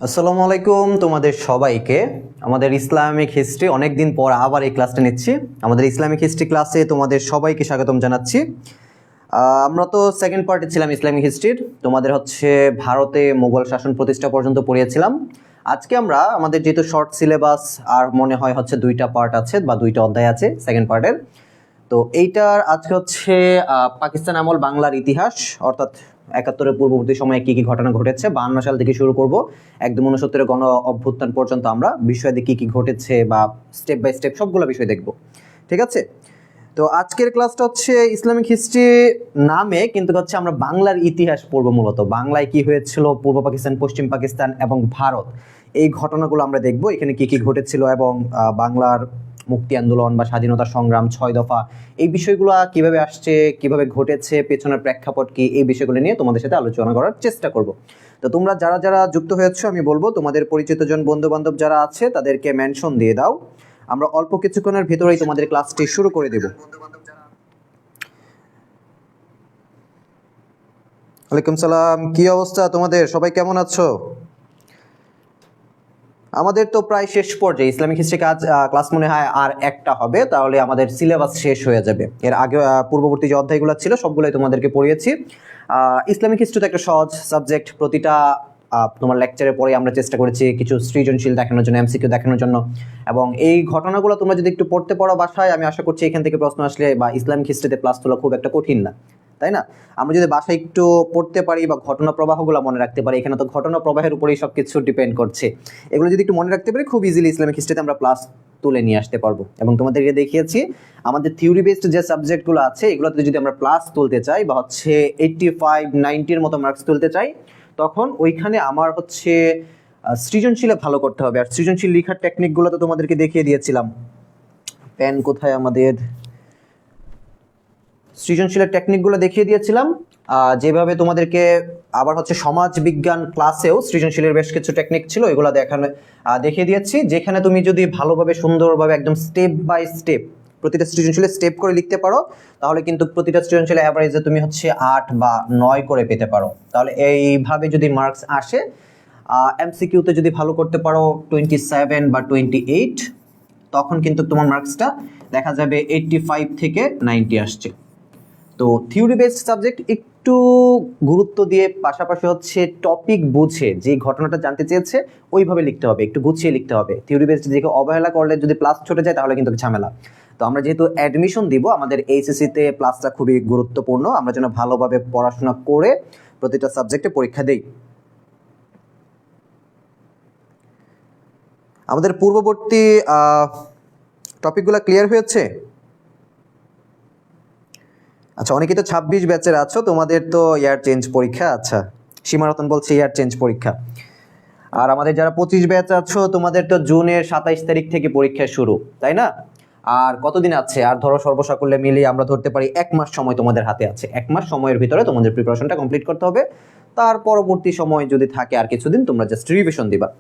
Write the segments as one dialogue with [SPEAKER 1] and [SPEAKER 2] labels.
[SPEAKER 1] আসসালামু আলাইকুম তোমাদের সবাইকে। আমাদের ইসলামিক হিস্ট্রি অনেক দিন পর আবার এই ক্লাসটা নিচ্ছি। আমাদের ইসলামিক হিস্ট্রি ক্লাসে তোমাদের সবাইকে স্বাগতম জানাচ্ছি। আমরা তো সেকেন্ড পার্টে ছিলাম ইসলামিক হিস্ট্রির। তোমাদের হচ্ছে ভারতে মোগল শাসন প্রতিষ্ঠা পর্যন্ত পড়িয়েছিলাম। আজকে আমরা আমাদের যেহেতু শর্ট সিলেবাস আর মনে হয় হচ্ছে দুইটা পার্ট আছে বা দুইটা অধ্যায় আছে সেকেন্ড পার্টের, তো এইটার আজকে হচ্ছে পাকিস্তান আমল বাংলার ইতিহাস, অর্থাৎ ৭১-এর পূর্ববর্তী সময়ে কি কি ঘটনা ঘটেছে ৫২ সাল থেকে শুরু করব একদম ৬৯-এর গণ অভ্যুত্থান পর্যন্ত আমরা বিষয়ে কি কি ঘটেছে বা স্টেপ বাই স্টেপ সবগুলো বিষয় দেখব। ঠিক আছে, তো আজকের ক্লাসটা হচ্ছে ইসলামিক হিস্ট্রি নামে, কিন্তু হচ্ছে আমরা বাংলার ইতিহাস পড়ব। মূলত বাংলায় কি হয়েছিল, পূর্ব পাকিস্তান, পশ্চিম পাকিস্তান এবং ভারত, এই ঘটনাগুলো আমরা দেখব। এখানে কি কি ঘটেছিল এবং বাংলার মুক্তি আন্দোলন বা স্বাধীনতা সংগ্রাম, ৬ দফা, এই বিষয়গুলো কিভাবে আসছে, কিভাবে ঘটেছে, পেছনের প্রেক্ষাপট কি, এই বিষয়গুলো নিয়ে তোমাদের সাথে আলোচনা করার চেষ্টা করব। তো তোমরা যারা যারা যুক্ত হয়েছো আমি বলবো তোমাদের পরিচিতজন বন্ধু বান্ধব যারা আছে তাদেরকে মেনশন দিয়ে দাও। আমরা অল্প কিছুক্ষণের ভেতরেই তোমাদের ক্লাসটি শুরু করে দেব। ওয়ালাইকুম সালাম, কি অবস্থা তোমাদের, সবাই কেমন আছো? আমাদের তো প্রায় শেষ পর্যায়ে ইসলামিক হিস্ট্রি ক্লাস মনে হয় আর একটা হবে, তাহলে আমাদের সিলেবাস শেষ হয়ে যাবে। এর আগে পূর্ববর্তী যে অধ্যায়গুলো ছিল সবগুলোই তোমাদেরকে পড়িয়েছি। ইসলামিক হিস্ট্রি তো একটা সহজ সাবজেক্ট। প্রতিটা তোমার লেকচারের পরে আমরা চেষ্টা করেছি কিছু সৃজনশীল দেখানোর জন্য, এমসিকিউ দেখানোর জন্য, এবং এই ঘটনাগুলো তোমরা যদি একটু পড়তে পারো বাসায়, আমি আশা করছি এখান থেকে প্রশ্ন আসলে বা ইসলামিক হিস্ট্রিতে প্লাস তোলা খুব একটা কঠিন না, তাই না? আমরা যদি বাসায় একটু পড়তে পারি বা ঘটনা প্রবাহগুলো মনে রাখতে পারি, এখানে তো ঘটনা প্রবাহের উপরেই সব কিছু ডিপেন্ড করছে, এগুলো যদি একটু মনে রাখতে পারি খুব ইজিলি ইসলামিক হিস্ট্রিতে আমরা প্লাস তুলে নিয়ে আসতে পারবো। এবং তোমাদেরকে দেখিয়েছি আমাদের থিওরি বেসড যে সাবজেক্টগুলো আছে এগুলোতে যদি আমরা প্লাস তুলতে চাই বা হচ্ছে 85-90-এর মতো মার্কস তুলতে চাই, তখন ওইখানে আমার হচ্ছে সৃজনশীলে ভালো করতে হবে। আর সৃজনশীল লেখার টেকনিকগুলো তো তোমাদেরকে দেখিয়ে দিয়েছিলাম। পেন কোথায় আমাদের? সৃজনশীলের টেকনিকগুলো দেখিয়ে দিয়েছিলাম। যেভাবে তোমাদেরকে আবার হচ্ছে সমাজ বিজ্ঞান ক্লাসেও সৃজনশীলের বেশ কিছু টেকনিক ছিল, এগুলো দেখিয়ে দিয়েছি। যেখানে তুমি যদি ভালোভাবে সুন্দরভাবে একদম স্টেপ বাই স্টেপ প্রতিটা সৃজনশীলের স্টেপ করে লিখতে পারো, তাহলে কিন্তু প্রতিটা সৃজনশীল অ্যাভারেজে তুমি হচ্ছে ৮ বা ৯ করে পেতে পারো। তাহলে এইভাবে যদি মার্কস আসে, এমসিকিউতে যদি ভালো করতে পারো 27 বা 28, তখন কিন্তু তোমার মার্কসটা দেখা যাবে 85 থেকে 90 আসছে। তো থিওরি বেসড সাবজেক্ট একটু গুরুত্ব দিয়ে, পাশাপাশি হচ্ছে টপিক বুঝে যে ঘটনাটা জানতে চেয়েছে ওইভাবে লিখতে হবে, একটু গুছিয়ে লিখতে হবে। থিওরি বেসড দিকে অবহেলা করলে যদি প্লাস ছুটে যায় তাহলে কিন্তু ঝামেলা। তো আমরা যেহেতু অ্যাডমিশন দিব, আমাদের এইচএসসিতে প্লাসটা খুবই গুরুত্বপূর্ণ, আমরা যেন ভালোভাবে পড়াশোনা করে প্রতিটা সাবজেক্টে পরীক্ষা দেই। আমাদের পূর্ববর্তী টপিকগুলো ক্লিয়ার হয়েছে? আচ্ছা, অনেকে তো ২৬ ব্যাচের আছো, তোমাদের তো ইয়ার চেঞ্জ পরীক্ষা। আচ্ছা, সীমারতন বলছে ইয়ার চেঞ্জ পরীক্ষা। আর আমাদের যারা ২৫ ব্যাচ আছো তোমাদের তো জুনের ২৭ তারিখ থেকে পরীক্ষা শুরু, তাই না? আর কতদিন আছে? আর ধরো সর্বসাকুল্যে মিলিয়ে আমরা ধরতে পারি ১ মাস সময় তোমাদের হাতে আছে। ১ মাস সময়ের ভিতরে তোমাদের প্রিপারেশনটা কমপ্লিট করতে হবে। তার পরবর্তী সময় যদি থাকে আর কিছুদিন, তোমরা জাস্ট রিভিশন দিবা।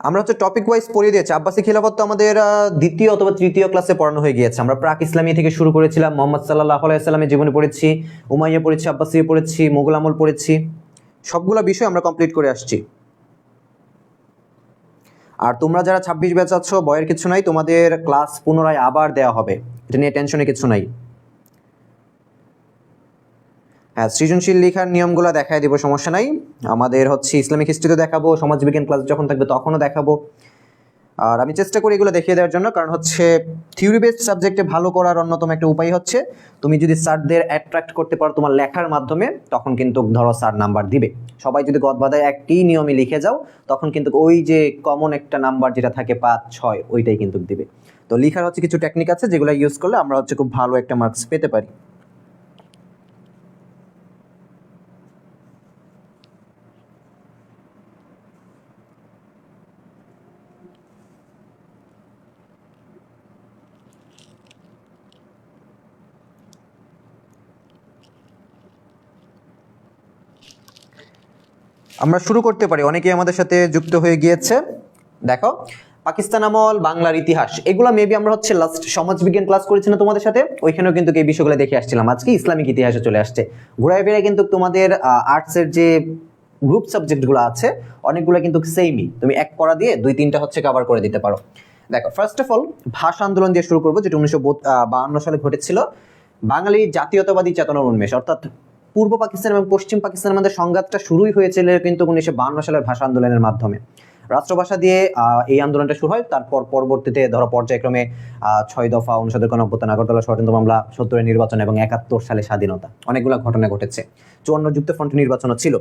[SPEAKER 1] আমরা হচ্ছে টপিক ওয়াইজ পড়িয়ে দিয়েছি। আব্বাসী খিলাফত তো আমাদের দ্বিতীয় অথবা তৃতীয় ক্লাসে পড়ানো হয়ে গিয়েছে। আমরা প্রাক ইসলামী থেকে শুরু করেছিলাম, মোহাম্মদ সাল্লাল্লাহু আলাইহি সাল্লামের জীবনী পড়েছি, উমাইয়া পড়েছি, আব্বাসী পড়েছি, মোগল আমল পড়েছি, সবগুলো বিষয় আমরা কমপ্লিট করে আসছি। আর তোমরা যারা ২৬ ব্যাচ আছো, ভয়ের কিছু নাই, তোমাদের ক্লাস পুনরায় আবার দেওয়া হবে, এটা নিয়ে টেনশনে কিছু নাই। হ্যাঁ, সৃজনশীল লেখার নিয়মগুলো দেখায় দিব, সমস্যা নাই। আমাদের হচ্ছে ইসলামিক হিস্ট্রিতে দেখাবো, সমাজবিজ্ঞান ক্লাস যখন থাকবে তখনও দেখাবো। আর আমি চেষ্টা করি এগুলো দেখিয়ে দেওয়ার জন্য, কারণ হচ্ছে থিওরি বেসড সাবজেক্টে ভালো করার অন্যতম একটা উপায় হচ্ছে তুমি যদি স্যারদের অ্যাট্রাক্ট করতে পারো তোমার লেখার মাধ্যমে, তখন কিন্তু ধরো স্যার নাম্বার দিবে। সবাই যদি গদবাধায় একই নিয়মে লিখে যাও, তখন কিন্তু ওই যে কমন একটা নাম্বার যেটা থাকে ৫-৬, ওইটাই কিন্তু দিবে। তো লেখার হচ্ছে কিছু টেকনিক আছে যেগুলো ইউজ করলে আমরা হচ্ছে খুব ভালো একটা মার্কস পেতে পারি। আমরা শুরু করতে পারি, অনেকেই আমাদের সাথে যুক্ত হয়ে গিয়েছে। দেখো, পাকিস্তান আমল, বাংলার ইতিহাস, এগুলো মেবি আমরা হচ্ছে লাস্ট সমাজবিজ্ঞান ক্লাস করেছি না তোমাদের সাথে, ওইখানেও কিন্তু এই বিষয়গুলো দেখে আসছিলাম। আজকে ইসলামিক ইতিহাসে চলে আসছে। ঘুরায় ফিরে কিন্তু তোমাদের আর্টসের যে গ্রুপ সাবজেক্টগুলো আছে অনেকগুলো কিন্তু সেমই, তুমি এক পড়া দিয়ে 2-3টা হচ্ছে কভার করে দিতে পারো। দেখো, ফার্স্ট অফ অল ভাষা আন্দোলন দিয়ে শুরু করবো, যেটা 1952 সালে ঘটেছিল। বাঙালি জাতীয়তাবাদী চেতনার উন্মেষ, অর্থাৎ পূর্ব পাকিস্তান এবং পশ্চিম পাকিস্তানের মধ্যে সংঘাতটা শুরুই হয়েছিল কিন্তু 1952 সালের ভাষা আন্দোলনের মাধ্যমে। রাষ্ট্রভাষা দিয়ে এই আন্দোলনটা শুরু হয়। তারপর পরবর্তীতে ধরো পর্যায়ক্রমে 6 দফা, 59 গণঅভ্যুত্থান, আগরতলা ষড়যন্ত্র মামলা, 70-এর নির্বাচন এবং 71 সালে স্বাধীনতা, অনেকগুলো ঘটনা ঘটেছে। 54 যুক্তফ্রন্ট নির্বাচনও ছিল।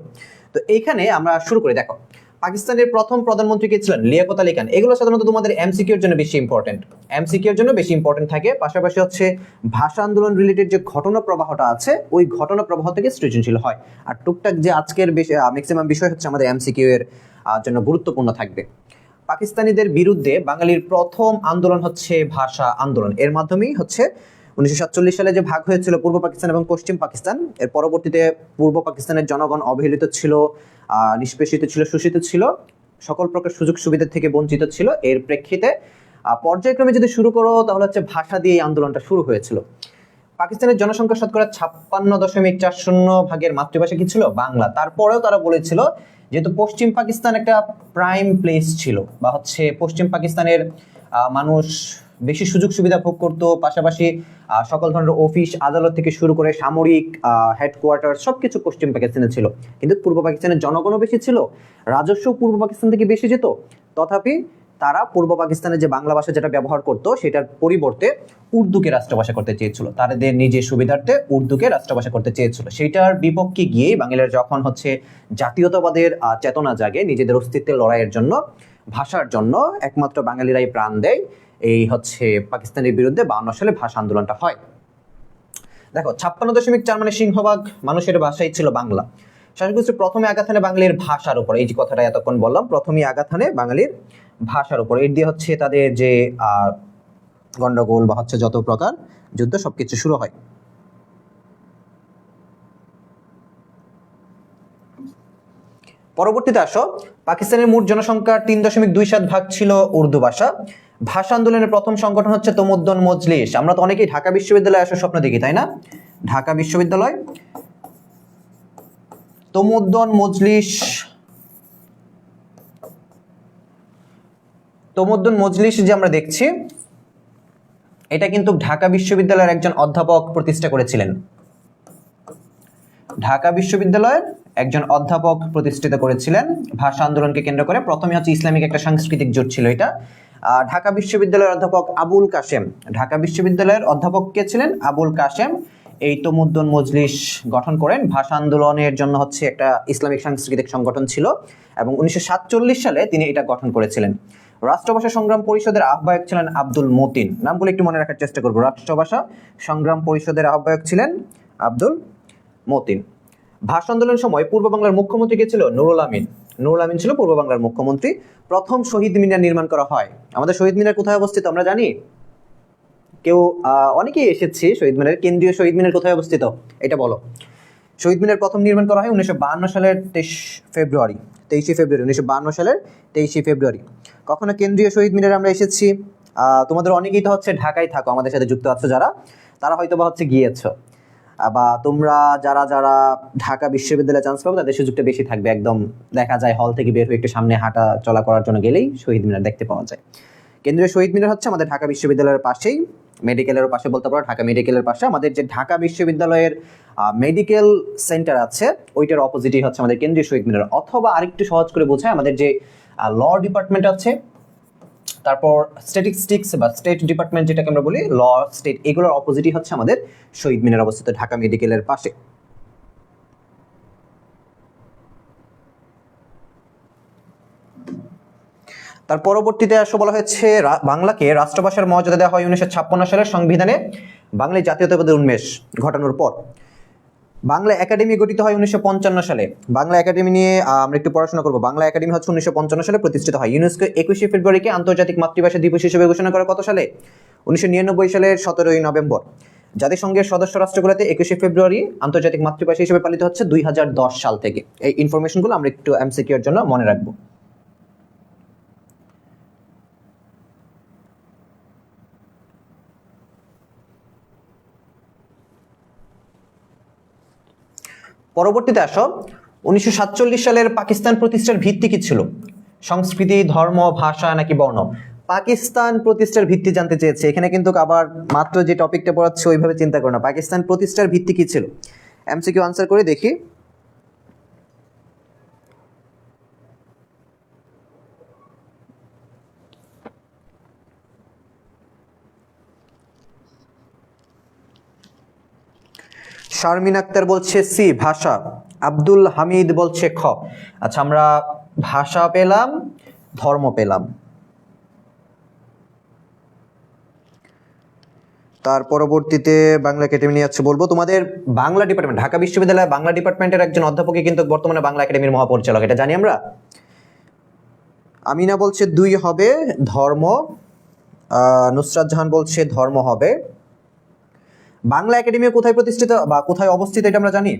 [SPEAKER 1] তো এইখানে আমরা শুরু করি। দেখো, পাকিস্তানের প্রথম প্রধানমন্ত্রী কে ছিলেন? লিয়াকত আলী খান। এগুলো সাধারণত তোমাদের এমসিকিউর জন্য বেশি ইম্পর্টেন্ট, এমসিকিউর জন্য বেশি ইম্পর্টেন্ট থাকে। পাশাপাশি হচ্ছে ভাষা আন্দোলন রিলেটেড যে ঘটনা প্রবাহটা আছে ওই ঘটনা প্রবাহ থেকে সৃজনশীল হয়। আর টুকটাক যে আজকের ম্যাক্সিমাম বিষয় হচ্ছে আমাদের এমসিকিউ এর জন্য গুরুত্বপূর্ণ থাকবে। পাকিস্তানিদের বিরুদ্ধে বাঙালির প্রথম আন্দোলন হচ্ছে ভাষা আন্দোলন। এর মাধ্যমেই হচ্ছে 1947 সালে যে ভাগ হয়েছিল পূর্ব পাকিস্তান এবং পশ্চিম পাকিস্তান, এর পরবর্তীতে পূর্ব পাকিস্তানের জনগণ অবহেলিত ছিল, নিষ্পেষিত ছিল, শোষিত ছিল, সকল প্রকার সুযোগ সুবিধা থেকে বঞ্চিত ছিল। এর প্রেক্ষিতে পর্যায়ক্রমে যদি শুরু করো তাহলে হচ্ছে ভাষা দিয়ে এই আন্দোলনটা শুরু হয়েছিল। পাকিস্তানের জনসংখ্যা শতকরা 56.40% মাতৃভাষা কি ছিল? বাংলা। তারপরেও তারা বলেছিল যেহেতু পশ্চিম পাকিস্তান একটা প্রাইম প্লেস ছিল, বা হচ্ছে পশ্চিম পাকিস্তানের মানুষ বেশি সুযোগ সুবিধা ভোগ করতো, পাশাপাশি সকল ধরনের অফিস আদালত থেকে শুরু করে সামরিক হেডকোয়ার্টার সবকিছু পশ্চিম পাকিস্তানে ছিল। কিন্তু পূর্ব পাকিস্তানের জনগণও বেশি ছিল, রাজস্ব পূর্ব পাকিস্তান থেকে বেশি যেত। তথাপি তারা পূর্ব পাকিস্তানে যে বাংলা ভাষা যেটা ব্যবহার করতো সেটার পরিবর্তে উর্দুকে রাষ্ট্রভাষা করতে চেয়েছিল, তাদের নিজের সুবিধার্থে উর্দুকে রাষ্ট্রভাষা করতে চেয়েছিল। সেইটার বিপক্ষে গিয়ে বাঙালিরা যখন হচ্ছে জাতীয়তাবাদের চেতনা জাগে, নিজেদের অস্তিত্বের লড়াইয়ের জন্য, ভাষার জন্য, একমাত্র বাঙালিরাই প্রাণ দেয়। এই হচ্ছে পাকিস্তানের বিরুদ্ধে 52 সালে ভাষা আন্দোলনটা হয়। দেখো, 56.4 মানে সিংহভাগ মানুষের ভাষাই ছিল বাংলা। শাসক গোষ্ঠী প্রথমে আঘাত হানে বাঙালির ভাষার উপর, এই যে কথাটা এতক্ষণ বললাম, প্রথমেই আঘাত হানে বাঙালির ভাষার উপর। এর দিয়ে হচ্ছে তাদের যে গন্ডগোল বা হচ্ছে যত প্রকার যুদ্ধ সবকিছু শুরু হয়। পরবর্তীতে আসো, পাকিস্তানের মোট জনসংখ্যার 3.27 ভাগ ছিল উর্দু ভাষা। ভাষা আন্দোলনের প্রথম সংগঠন হচ্ছে তমুদ্দুন মজলিস। আমরা তো অনেকেই ঢাকা বিশ্ববিদ্যালয়ে আসার স্বপ্ন দেখি, তাই না? ঢাকা বিশ্ববিদ্যালয় তমুদ্দুন মজলিস, তমুদ্দুন মজলিস যে আমরা দেখছি, এটা কিন্তু ঢাকা বিশ্ববিদ্যালয়ের একজন অধ্যাপক প্রতিষ্ঠা করেছিলেন। ঢাকা বিশ্ববিদ্যালয়ের একজন অধ্যাপক প্রতিষ্ঠিত করেছিলেন ভাষা আন্দোলনকে কেন্দ্র করে। প্রথমে হচ্ছে ইসলামিক একটা সাংস্কৃতিক জোট ছিল এটা। ঢাকা বিশ্ববিদ্যালয়ের অধ্যাপক আবুল কাশেম, ঢাকা বিশ্ববিদ্যালয়ের অধ্যাপক কে ছিলেন? আবুল কাশেম। এই তমুদ্দুন মজলিস গঠন করেন। ভাষা আন্দোলনের জন্য হচ্ছে একটা ইসলামিক সাংস্কৃতিক সংগঠন ছিল এবং 1947 সালে তিনি এটা গঠন করেছিলেন। রাষ্ট্রভাষা সংগ্রাম পরিষদের আহ্বায়ক ছিলেন আব্দুল মতিন। নামগুলো একটু মনে রাখার চেষ্টা করবো। রাষ্ট্রভাষা সংগ্রাম পরিষদের আহ্বায়ক ছিলেন আব্দুল মতিন। ভাষা আন্দোলনের সময় পূর্ব বাংলার মুখ্যমন্ত্রী কে ছিল? নুরুল আমিন। নুরুল আমিন ছিল পূর্ব বাংলার মুখ্যমন্ত্রী। প্রথম শহীদ মিনার নির্মাণ করা হয়। আমাদের শহীদ মিনার কোথায় অবস্থিত আমরা জানি? কেউ অনেকেই এসেছে শহীদ মিনার। কেন্দ্রীয় শহীদ মিনার কোথায় অবস্থিত এটা বলো। শহীদ মিনার প্রথম নির্মাণ করা হয় 1952 সালের 23 ফেব্রুয়ারি। 1952 সালের 23 ফেব্রুয়ারি। কখনো কেন্দ্রীয় শহীদ মিনারে আমরা এসেছি? তোমাদের অনেকেই তো হচ্ছে ঢাকায় থাকো, আমাদের সাথে যুক্ত আছো যারা, তারা হয়তো বা হচ্ছে গিয়েছো, বা তোমরা যারা যারা ঢাকা বিশ্ববিদ্যালয়ে চান্স পাবো তাদের সুযোগটা বেশি থাকবে। একদম দেখা যায় হল থেকে বের হয়ে একটু সামনে হাঁটা চলা করার জন্য গেলেই শহীদ মিনার দেখতে পাওয়া যায়। কেন্দ্রীয় শহীদ মিনার হচ্ছে আমাদের ঢাকা বিশ্ববিদ্যালয়ের পাশেই, মেডিকেলের পাশে বলতে পারো, ঢাকা মেডিকেলের পাশে। আমাদের যে ঢাকা বিশ্ববিদ্যালয়ের মেডিকেল সেন্টার আছে ওইটার অপোজিটই হচ্ছে আমাদের কেন্দ্রীয় শহীদ মিনার। অথবা আরেকটু সহজ করে বোঝায়, আমাদের যে ল ডিপার্টমেন্ট আছে, তারপর স্ট্যাটিস্টিক্স বা স্টেট ডিপার্টমেন্ট যেটাকে আমরা বলি, ল, স্টেট, এগুলোর অপোজিটই হচ্ছে আমাদের শহীদ মিনার অবস্থিত ঢাকা মেডিকেলের পাশে। তার পরবর্তীতে আসলে বলা হয়েছে বাংলাকে রাষ্ট্রভাষার মর্যাদা দেওয়া হয় 1956 সালের সংবিধানে বাংলায় জাতীয়তাবাদের উন্মেষ ঘটানোর পর। বাংলা একাডেমি গঠিত হয় 1955 সালে। বাংলা একাডেমি নিয়ে আমরা একটু পড়াশোনা করবো। বাংলা একাডেমি হচ্ছে 1955 সালে প্রতিষ্ঠিত হয়। ইউনেস্কো 21 ফেব্রুয়ারিকে আন্তর্জাতিক মাতৃভাষা দিবস হিসেবে ঘোষণা করে কত সালে? 1999 সালের 17 নভেম্বর। জাতিসংঘের সদস্য রাষ্ট্রগুলোতে 21 ফেব্রুয়ারি আন্তর্জাতিক মাতৃভাষা হিসেবে পালিত হচ্ছে 2010 সাল থেকে। এই ইনফরমেশনগুলো আমরা একটু এমসিকিউর জন্য মনে রাখবো। পরবর্তীতে আসো 1947 সালের পাকিস্তান প্রতিষ্ঠার ভিত্তি কি ছিল? সংস্কৃতি, ধর্ম, ভাষা নাকি বর্ণ? পাকিস্তান প্রতিষ্ঠার ভিত্তি জানতে চেয়েছে। এখানে কিন্তু আবার মাত্র যে টপিকটা পড়াচ্ছে ওইভাবে চিন্তা করো না। পাকিস্তান প্রতিষ্ঠার ভিত্তি কি ছিল? এমসিকিউ আনসার করে দেখি। শারমিন আক্তার বলছে সি ভাষা, আব্দুল হামিদ বলছে খ। আচ্ছা, আমরা ভাষা পেলাম, ধর্ম পেলাম। তার পরবর্তীতে বাংলা একাডেমি নিয়ে যাচ্ছে বলবো। তোমাদের বাংলা ডিপার্টমেন্ট, ঢাকা বিশ্ববিদ্যালয় বাংলা ডিপার্টমেন্টের একজন অধ্যাপকই কিন্তু বর্তমানে বাংলা একাডেমির মহাপরিচালক, এটা জানি আমরা। আমিনা বলছে 2 হবে ধর্ম, নুসরাত জাহান বলছে ধর্ম হবে। বাংলা একাডেমি কোথায় প্রতিষ্ঠিত বা কোথায় অবস্থিত এটা আমরা জানি।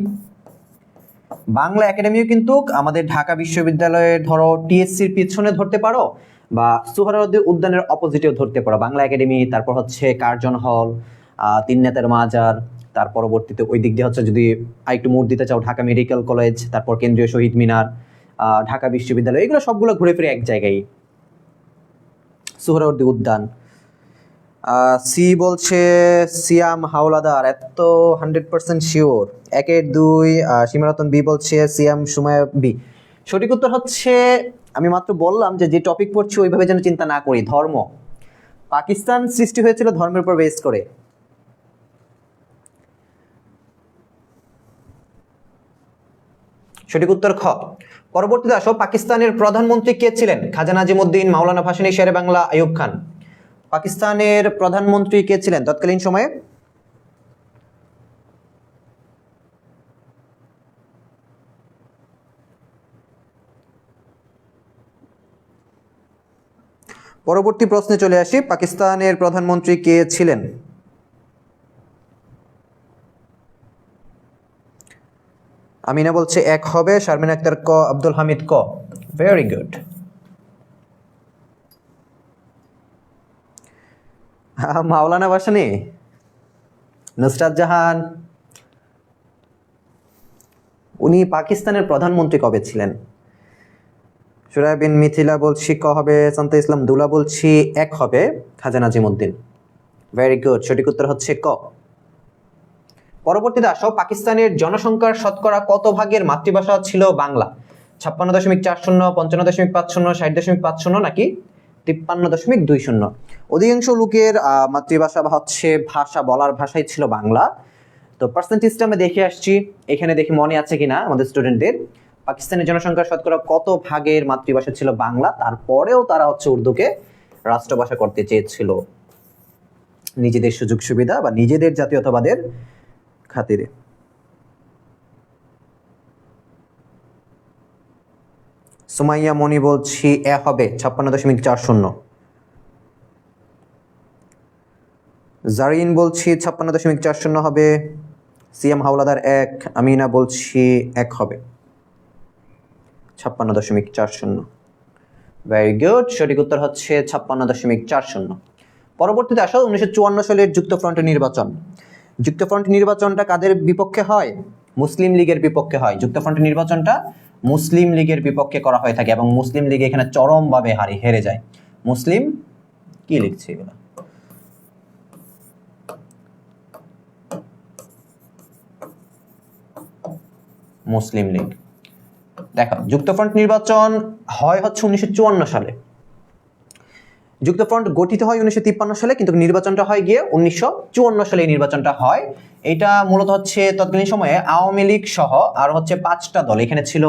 [SPEAKER 1] বাংলা একাডেমিও কিন্তু আমাদের ঢাকা বিশ্ববিদ্যালয়ের ধরো টিএসসির পিছনে ধরতে পারো বা সোহরাওয়ার্দী উদ্যানের অপোজিটেও ধরতে পারো বাংলা একাডেমি। তারপর হচ্ছে কার্জন হল, তিন নেতার মাজার, তার পরবর্তীতে ওই দিক দিয়ে হচ্ছে যদি আরেকটু মোড় দিতে চাও ঢাকা মেডিকেল কলেজ, তারপর কেন্দ্রীয় শহীদ মিনার, ঢাকা বিশ্ববিদ্যালয়, এগুলো সবগুলো ঘুরে ফিরে এক জায়গায়। সোহরাওয়ার্দী উদ্যান। সি বলছে সিয়াম হাওলাদার, এত 100% শিওর। 1-2 সীমারতন বি বলছে সিয়াম সুমায়া বি। সঠিক উত্তর হচ্ছে, আমি মাত্র বললাম যে টপিক পড়ছি ওইভাবে যেন চিন্তা না করি, ধর্ম। পাকিস্তান সৃষ্টি হয়েছিল ধর্মের উপর বেস করে। সঠিক উত্তর খ। পরবর্তীতে আসো, পাকিস্তানের প্রধানমন্ত্রী কে ছিলেন? খাজা নাজিমুদ্দিন, মাওলানা ভাসানী, শেরে বাংলা, আইয়ুব খান। পাকিস্তানের প্রধানমন্ত্রী কে ছিলেন তৎকালীন সময়ে? পরবর্তী প্রশ্নে চলে আসি, পাকিস্তানের প্রধানমন্ত্রী কে ছিলেন? আমিনা বলছে 1 হবে, শারমিন আক্তার ক, আব্দুল হামিদ ক। Very good. মাওলানা ভাসানী, নুসরাত জাহান, উনি পাকিস্তানের প্রধানমন্ত্রী কবে ছিলেন? সুরায়া বিন মিথিলা বলছি ক হবে, সান্তা ইসলাম দুলা বলছি 1 হবে, খাজা নাজিমুদ্দিন। ভেরি গুড, সঠিক উত্তর হচ্ছে ক। পরবর্তীতে আসো, পাকিস্তানের জনসংখ্যার শতকরা কত ভাগের মাতৃভাষা ছিল বাংলা? 56.40, 55.50, 60.50 নাকি 53.20? অধিকাংশ লোকের মাতৃভাষা বা হচ্ছে ভাষা, বলার ভাষাই ছিল বাংলা। তো পার্সেন্টেজটা আমরা দেখে আসছি, এখানে দেখি মনে আছে কিনা আমাদের স্টুডেন্টদের। পাকিস্তানের জনসংখ্যার শতকরা কত ভাগের মাতৃভাষা ছিল বাংলা, তারপরেও তারা হচ্ছে উর্দুকে রাষ্ট্রভাষা করতে চেয়েছিল নিজেদের সুযোগ সুবিধা বা নিজেদের জাতীয়তাবাদের খাতিরে। সুমাইয়া মনি বলছি এ হবে, 56.40। জারিন বলছি 56.40 হবে। সিএম হাওলাদার 1, আমিনা বলছি 1 হবে, 56.40। ভেরি গুড, সঠিক উত্তর হচ্ছে 56.40। পরবর্তীতে আসো, 1954 সালের যুক্তফ্রন্ট নির্বাচন। যুক্তফ্রন্ট নির্বাচনটা কাদের বিপক্ষে হয়? মুসলিম লীগের বিপক্ষে হয়। যুক্তফ্রন্ট নির্বাচনটা মুসলিম লীগের বিপক্ষে করা হয়ে থাকে এবং মুসলিম লীগ এখানে চরমভাবে হেরে যায়। মুসলিম কি লিখছে এগুলো? মুসলিম লীগ। দেখো, যুক্তফ্রন্ট নির্বাচন হয় হচ্ছে 1954 সালে। যুক্তফ্রন্ট গঠিত হয় 1953 সালে, কিন্তু নির্বাচনটা হয় গিয়ে 1954 সালে নির্বাচনটা হয়। এটা মূলত হচ্ছে তৎকালীন সময়ে আওয়ামী লীগ সহ আর হচ্ছে 5টা দল এখানে ছিল।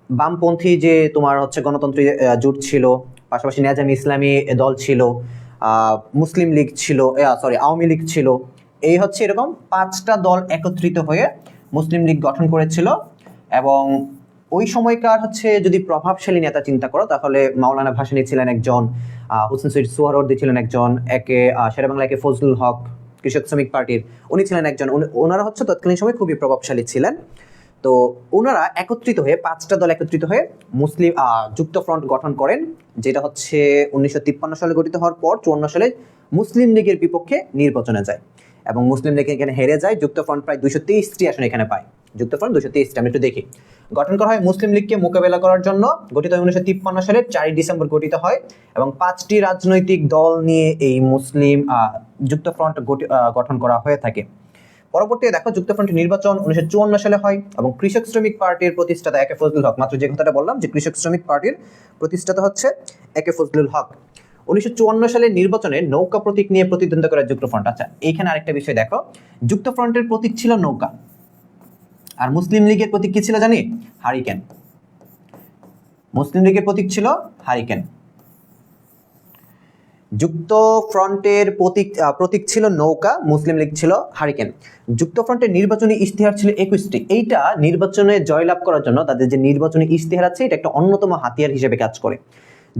[SPEAKER 1] বামপন্থী যে তোমার হচ্ছে গণতন্ত্রী জোট ছিল, পাশাপাশি নেজামি ইসলামী দল ছিল, মুসলিম লীগ ছিল, আওয়ামী লীগ ছিল। এই হচ্ছে এরকম 5টা দল একত্রিত হয়ে মুসলিম লীগ গঠন করেছিল। এবং ওই সময়কার হচ্ছে যদি প্রভাবশালী নেতা চিন্তা করো তাহলে মাওলানা ভাসানী ছিলেন একজন, হোসেন শহীদ সোহরাওয়ার্দী ছিলেন একজন, শেরে বাংলা একে ফজলুল হক কৃষক শ্রমিক পার্টির উনি ছিলেন একজন। ওনারা হচ্ছে তৎকালীন সময় খুবই প্রভাবশালী ছিলেন। তো ওনারা একত্রিত হয়ে 5টা দল একত্রিত হয়ে মুসলিম যুক্তফ্রন্ট গঠন করেন, যেটা হচ্ছে 1953 সালে গঠিত হওয়ার পর 54 সালে মুসলিম লীগের বিপক্ষে নির্বাচনে যায়। এবং মুসলিম লীগ এখানে হেরে যায়। যুক্তফ্রন্ট প্রায় 223টি আসন এখানে পায়। যুক্তফ্রন্ট 223টি। আমি একটু দেখি। গঠন করা হয় মুসলিম লীগকে মোকাবেলা করার জন্য। গঠিত হয় 1953 সালে 4 ডিসেম্বর গঠিত হয় এবং 5টি রাজনৈতিক দল নিয়ে এই মুসলিম যুক্তফ্রন্ট গঠন করা হয়ে থাকে। পরবর্তীতে দেখো যুক্তফ্রন্টের নির্বাচন 1954 সালে হয় এবং কৃষক শ্রমিক পার্টির প্রতিষ্ঠাতা একে ফজলুল হক, মাত্র যে কথাটা বললাম যে কৃষক শ্রমিক পার্টির প্রতিষ্ঠাতা হচ্ছে একে ফজলুল হক। 1954 সালের নির্বাচনে নৌকা প্রতীক নিয়ে প্রতিদ্বন্দ্বিতা করে যুক্তফ্রন্ট। আচ্ছা, এইখানে আরেকটা বিষয় দেখো, যুক্তফ্রন্টের প্রতীক ছিল নৌকা আর মুসলিম লীগের প্রতীক কি ছিল জানি? হারিকেন। মুসলিম লীগের প্রতীক ছিল হারিকেন। যুক্তফ্রন্টের প্রতীক ছিল নৌকা, মুসলিম লীগ ছিল হারিকেন। যুক্তফ্রন্টের নির্বাচনী ইশতেহার ছিল 21টি। এইটা নির্বাচনে জয়লাভ করার জন্য তাদের যে নির্বাচনী ইশতেহার আছে এটা একটা অন্যতম হাতিয়ার হিসেবে কাজ করে।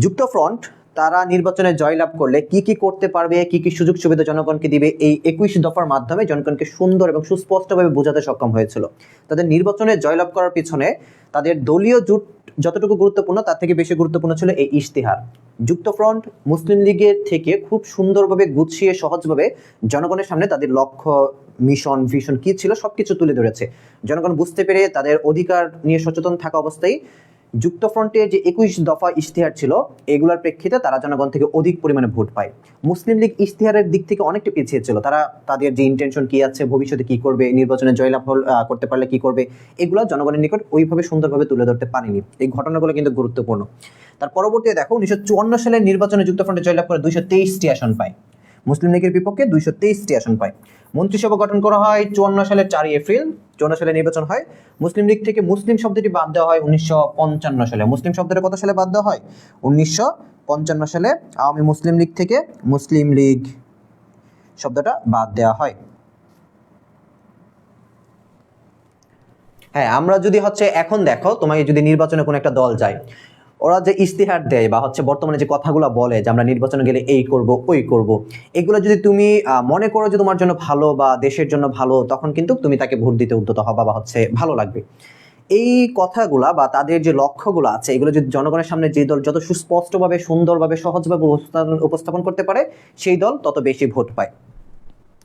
[SPEAKER 1] যুক্তফ্রন্ট তারা নির্বাচনে জয়লাভ করলে কি কি করতে পারবে, কি কি সুযোগ সুবিধা জনগণকে দিবে, এই 21 দফার মাধ্যমে জনগণকে সুন্দর এবং সুস্পষ্টভাবে বোঝাতে সক্ষম হয়েছিল। তাদের নির্বাচনে জয়লাভ করার পিছনে তাদের দলীয় জোট যতটুকু গুরুত্বপূর্ণ তার থেকে বেশি গুরুত্বপূর্ণ ছিল এই ইশতেহার। যুক্তফ্রন্ট মুসলিম লীগের থেকে খুব সুন্দরভাবে গুছিয়ে সহজভাবে জনগণের সামনে তাদের লক্ষ্য, মিশন, ভিশন কি ছিল সবকিছু তুলে ধরেছে। জনগণ বুঝতে পেরে তাদের অধিকার নিয়ে সচেতন থাকা অবস্থায় যুক্তফ্রন্টের যে 21 দফা ইশতেহার ছিল এগুলোর প্রেক্ষিতে তারা জনগণ থেকে অধিক পরিমাণে ভোট পায়। মুসলিম লীগ ইশতেহারের দিক থেকে অনেকটা পিছিয়ে ছিল। তারা তাদের যে ইন্টেনশন কি আছে, ভবিষ্যতে কি করবে, নির্বাচনে জয়লাভ করতে পারলে কি করবে, এগুলো জনগণের নিকট ওইভাবে সুন্দরভাবে তুলে ধরতে পারেনি। এই ঘটনাগুলো কিন্তু গুরুত্বপূর্ণ। তার পরবর্তীতে দেখো 1954 সালের নির্বাচনে যুক্তফ্রন্টে জয়লাভ করে 223টি আসন পায়। মুসলিম লীগের বিপক্ষে 223টি আসন পায়। মন্ত্রিসভা গঠন করা হয় 54 সালের 4 এপ্রিল। 54 সালে নির্বাচন হয়। মুসলিম লীগ থেকে মুসলিম শব্দটি বাদ দেওয়া হয় 1955 সালে। মুসলিম শব্দটা কত সালে বাদ দেওয়া হয়? 1955 সালে আওয়ামী মুসলিম লীগ থেকে মুসলিম লীগ শব্দটা বাদ দেওয়া হয়। হ্যাঁ, আমরা যদি এখন দেখো তোমাকে যদি নির্বাচনে কোনো একটা দল যায়, ওরা যে ইশতেহার দেয় বা বর্তমানে যে কথাগুলো বলে যে আমরা নির্বাচনে গেলে এই করব ওই করব, এগুলো যদি তুমি মনে করো যে তোমার জন্য ভালো বা দেশের জন্য ভালো, তখন কিন্তু তুমি তাকে ভোট দিতে উদ্যত হবা বা ভালো লাগবে। এই কথাগুলা বা তাদের যে লক্ষ্যগুলো আছে এগুলো যদি জনগণের সামনে যে দল যত সুস্পষ্টভাবে, সুন্দরভাবে, সহজভাবে উপস্থাপন করতে পারে সেই দল তত বেশি ভোট পায়।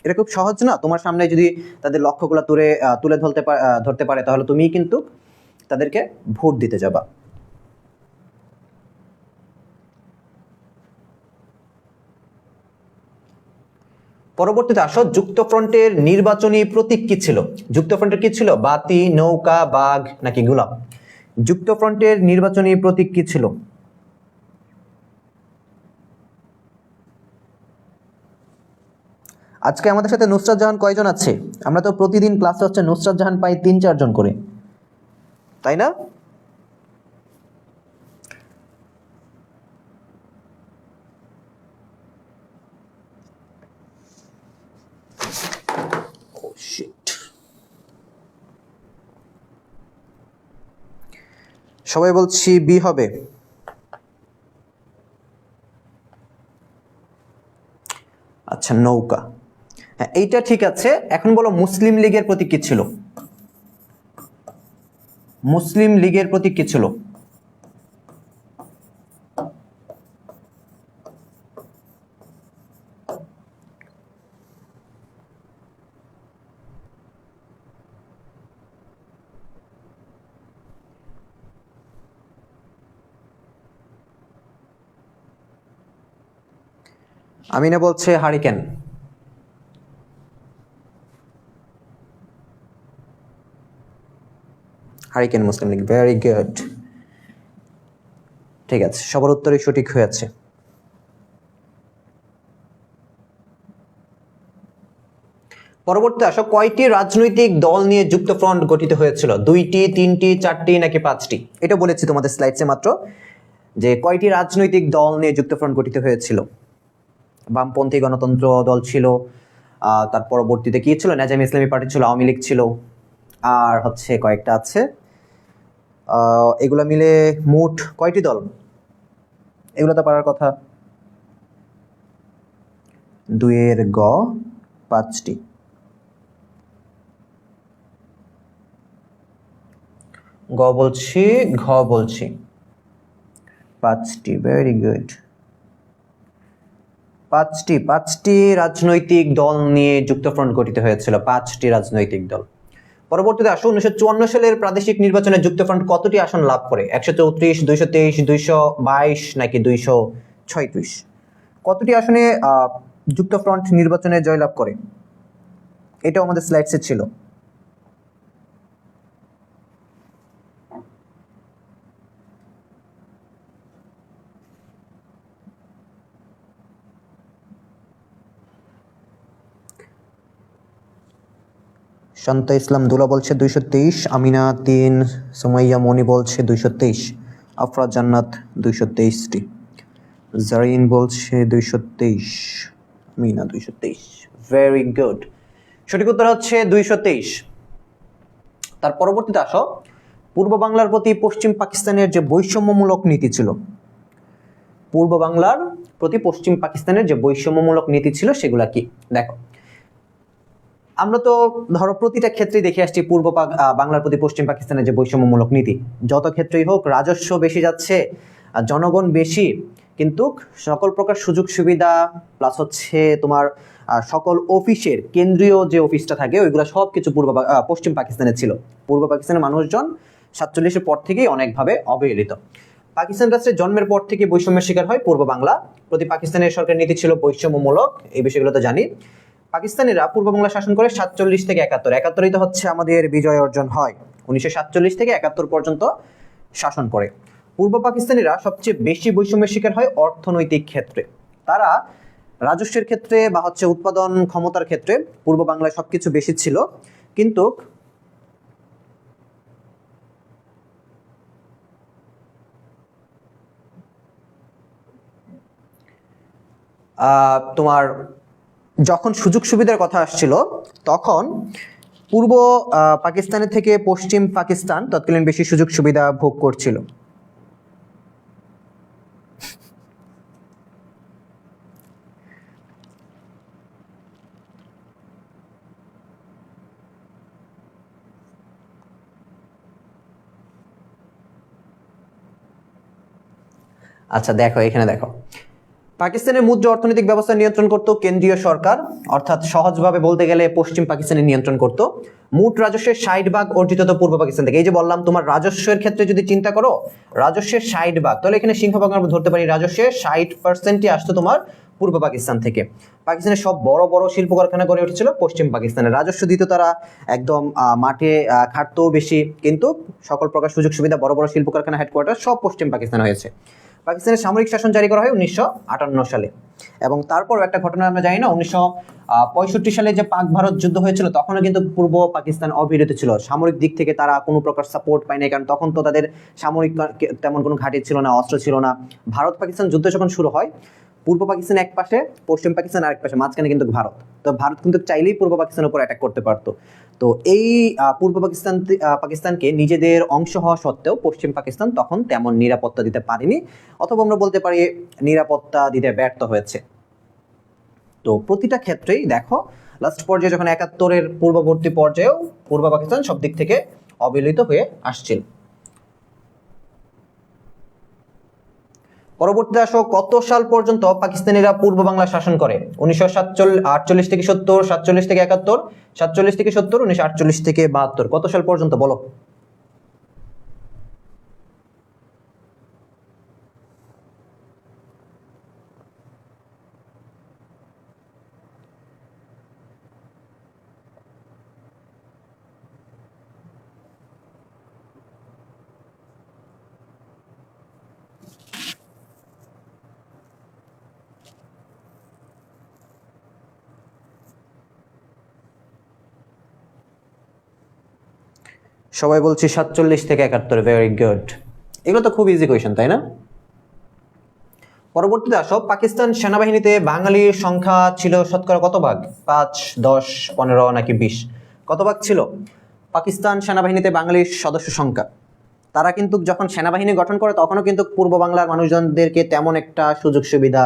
[SPEAKER 1] এটা খুব সহজ না? তোমার সামনে যদি তাদের লক্ষ্যগুলো তুলে ধরতে পারে তাহলে তুমি কিন্তু তাদেরকে ভোট দিতে যাবা। পরবর্তীতে আসো, যুক্তফ্রন্টের নির্বাচনী প্রতীক কি ছিল? যুক্তফ্রন্টের কি ছিল? বাতি, নৌকা, বাঘ নাকি গোলাপ? যুক্তফ্রন্টের নির্বাচনী প্রতীক কি ছিল? আজকে আমাদের সাথে নুসরাত জাহান কয়জন আছে? আমরা তো প্রতিদিন ক্লাসে নুসরাত জাহান পাই 3-4 জন করে, তাই না? সবাই বলছি বি হবে। আচ্ছা, নৌকা। হ্যাঁ, এইটা ঠিক আছে। এখন বলো মুসলিম লীগের প্রতীক কি ছিল? মুসলিম লীগের প্রতীক কি ছিল? আমিনা বলছে হারিকেন। হারিকেন মুসলিম লীগ, ভেরি গুড। ঠিক আছে, সবার উত্তরই সঠিক হয়েছে। পরবর্তী আসো, কয়টি রাজনৈতিক দল নিয়ে যুক্তফ্রন্ট গঠিত হয়েছিল? 2টি, 3টি, 4টি নাকি 5টি? এটা বলেছি তোমাদের স্লাইডসে মাত্র, যে কয়টি রাজনৈতিক দল নিয়ে যুক্তফ্রন্ট গঠিত হয়েছিল। বামপন্থী গণতন্ত্র দল ছিল, তার পরবর্তীতে কি ছিল? নেজাম ইসলামী পার্টি ছিল, আওয়ামী লীগ ছিল, আর কয়েকটা আছে। এগুলো মিলে মোট কয়টি দল? এগুলো তো পারার কথা। 2-এর গ 5টি। গ বলছি, ঘ বলছি, 5টি। Very good. পাঁচটি রাজনৈতিক দল নিয়ে যুক্তফ্রন্ট গঠিত হয়েছিল, 5টি রাজনৈতিক দল। পরবর্তীতে আসো 1954 সালের প্রাদেশিক নির্বাচনে যুক্তফ্রন্ট কতটি আসন লাভ করে? 134, 223, 222 নাকি 236? কতটি আসনে যুক্তফ্রন্ট নির্বাচনে জয়লাভ করে? এটাও আমাদের স্লাইডসে ছিল। শান্ত ইসলাম দুলা বলছে 223, আমিনা 3, সুমাইয়া মনি বলছে 223, আফরাজ জান্নাত 223টি, জারিন বলছে 223, আমিনা 223। ভেরি গুড, সঠিক উত্তর হচ্ছে 223। তার পরবর্তীতে আসো, পূর্ব বাংলার প্রতি পশ্চিম পাকিস্তানের যে বৈষম্যমূলক নীতি ছিল, পূর্ব বাংলার প্রতি পশ্চিম পাকিস্তানের যে বৈষম্যমূলক নীতি ছিল সেগুলা কি? দেখো, আমরা তো ধরো প্রতিটা ক্ষেত্রেই দেখে আসছি বাংলার প্রতি পশ্চিম পাকিস্তানের যে বৈষম্যমূলক নীতি, যত ক্ষেত্রেই হোক রাজস্ব বেশি যাচ্ছে, জনগণ বেশি, কিন্তু সকল প্রকার সুযোগ সুবিধা প্লাস হচ্ছে তোমার সকল অফিসের কেন্দ্রীয় যে অফিসটা থাকে ওইগুলো সব কিছু পশ্চিম পাকিস্তানে ছিল। পূর্ব পাকিস্তানের মানুষজন 47-এর পর থেকেই অনেকভাবে অবহেলিত। পাকিস্তান রাষ্ট্রের জন্মের পর থেকে বৈষম্যের শিকার হয় পূর্ব বাংলা। প্রতি পাকিস্তানের সরকারের নীতি ছিল বৈষম্যমূলক, এই বিষয়গুলো তো জানি। পাকিস্তানিরা পূর্ব বাংলা শাসন করে 47 থেকে 71, 71ই তো হচ্ছে আমাদের বিজয় অর্জন হয়। 1947 থেকে 71 পর্যন্ত শাসন করে। পূর্ব পাকিস্তানিরা সবচেয়ে বেশি বৈষম্যের শিকার হয় অর্থনৈতিক ক্ষেত্রে। তারা রাজস্বের ক্ষেত্রে বা হচ্ছে উৎপাদন ক্ষমতার ক্ষেত্রে পূর্ব বাংলায় সবকিছু বেশি ছিল, কিন্তু তোমার যখন সুযোগ সুবিধার কথা আসছিল তখন পূর্ব পাকিস্তানের থেকে পশ্চিম পাকিস্তান তৎকালীন বেশি সুযোগ সুবিধা ভোগ করছিল। আচ্ছা দেখো, এখানে দেখো, পাকিস্তানের মুদ্রা অর্থনৈতিক ব্যবস্থা নিয়ন্ত্রণ করত কেন্দ্রীয় সরকার, অর্থাৎ সহজভাবে বলতে গেলে পশ্চিম পাকিস্তানে নিয়ন্ত্রণ করত। মোট রাজস্বের 60% অর্জিত হতো পূর্ব পাকিস্তান থেকে। এই যে বললাম, তোমার রাজস্বের ক্ষেত্রে যদি চিন্তা করো, রাজস্বের 60%, তাহলে এখানে সিংহভাগ আমরা ধরতে পারি রাজস্বের 60%ই আসতো তোমার পূর্ব পাকিস্তান থেকে। পাকিস্তানের সব বড় বড় শিল্প কারখানা গড়ে উঠেছিল পশ্চিম পাকিস্তানে। রাজস্ব দিত তারা, একদম মাঠে খাটতেও বেশি, কিন্তু সকল প্রকার সুযোগ সুবিধা, বড় বড় শিল্প কারখানা হেডকোয়ার্টার সব পশ্চিম পাকিস্তানে হয়েছে। পাকিস্তানের সামরিক শাসন জারি করা হয় 1958 সালে, এবং তারপর একটা ঘটনা আমরা জানি না, 1965 সালে যে পাক ভারত যুদ্ধ হয়েছিল তখনও কিন্তু পূর্ব পাকিস্তান অবিরত ছিল। সামরিক দিক থেকে তারা কোনো প্রকার সাপোর্ট পায়নি, কারণ তখন তো তাদের সামরিক তেমন কোনো ঘাঁটি ছিল না, অস্ত্র ছিল না। ভারত পাকিস্তান যুদ্ধ যখন শুরু হয়, পূর্ব পাকিস্তান এক পাশে, পশ্চিম পাকিস্তান আরেক পাশে, মাঝখানে কিন্তু ভারত। তো ভারত কিন্তু চাইলেই পূর্ব পাকিস্তানের উপর অ্যাটাক করতে পারতো। তো এই পূর্ব পাকিস্তানকে নিজেদের অংশ হওয়া সত্ত্বেও পশ্চিম পাকিস্তান তখন তেমন নিরাপত্তা দিতে পারেনি, অথবা আমরা বলতে পারি নিরাপত্তা দিতে ব্যর্থ হয়েছে। তো প্রতিটা ক্ষেত্রেই দেখো, লাস্ট পর্যায়ে যখন 71-এর পূর্ববর্তী পর্যায়েও পূর্ব পাকিস্তান সব দিক থেকে অবহেলিত হয়ে আসছিল। পরবর্তীতে আসো, কত সাল পর্যন্ত পাকিস্তানিরা পূর্ব বাংলা শাসন করে? 1948 থেকে 70, 47 থেকে 71, 47 থেকে 70, 1948 থেকে 72, কত সাল পর্যন্ত বলো? সবাই বলছি 47 থেকে 71। ভেরি গুড, এগুলো তো খুব ইজি কোয়েশ্চেন, তাই না? পরবর্তীতে আসো, পাকিস্তান সেনাবাহিনীতে বাঙালির সংখ্যা ছিল শতকরা কত ভাগ? 5, 10, 15 নাকি 20? কত ভাগ ছিল পাকিস্তান সেনাবাহিনীতে বাঙালির সদস্য সংখ্যা? তারা কিন্তু যখন সেনাবাহিনী গঠন করে তখনও কিন্তু পূর্ব বাংলার মানুষজনদেরকে তেমন একটা সুযোগ সুবিধা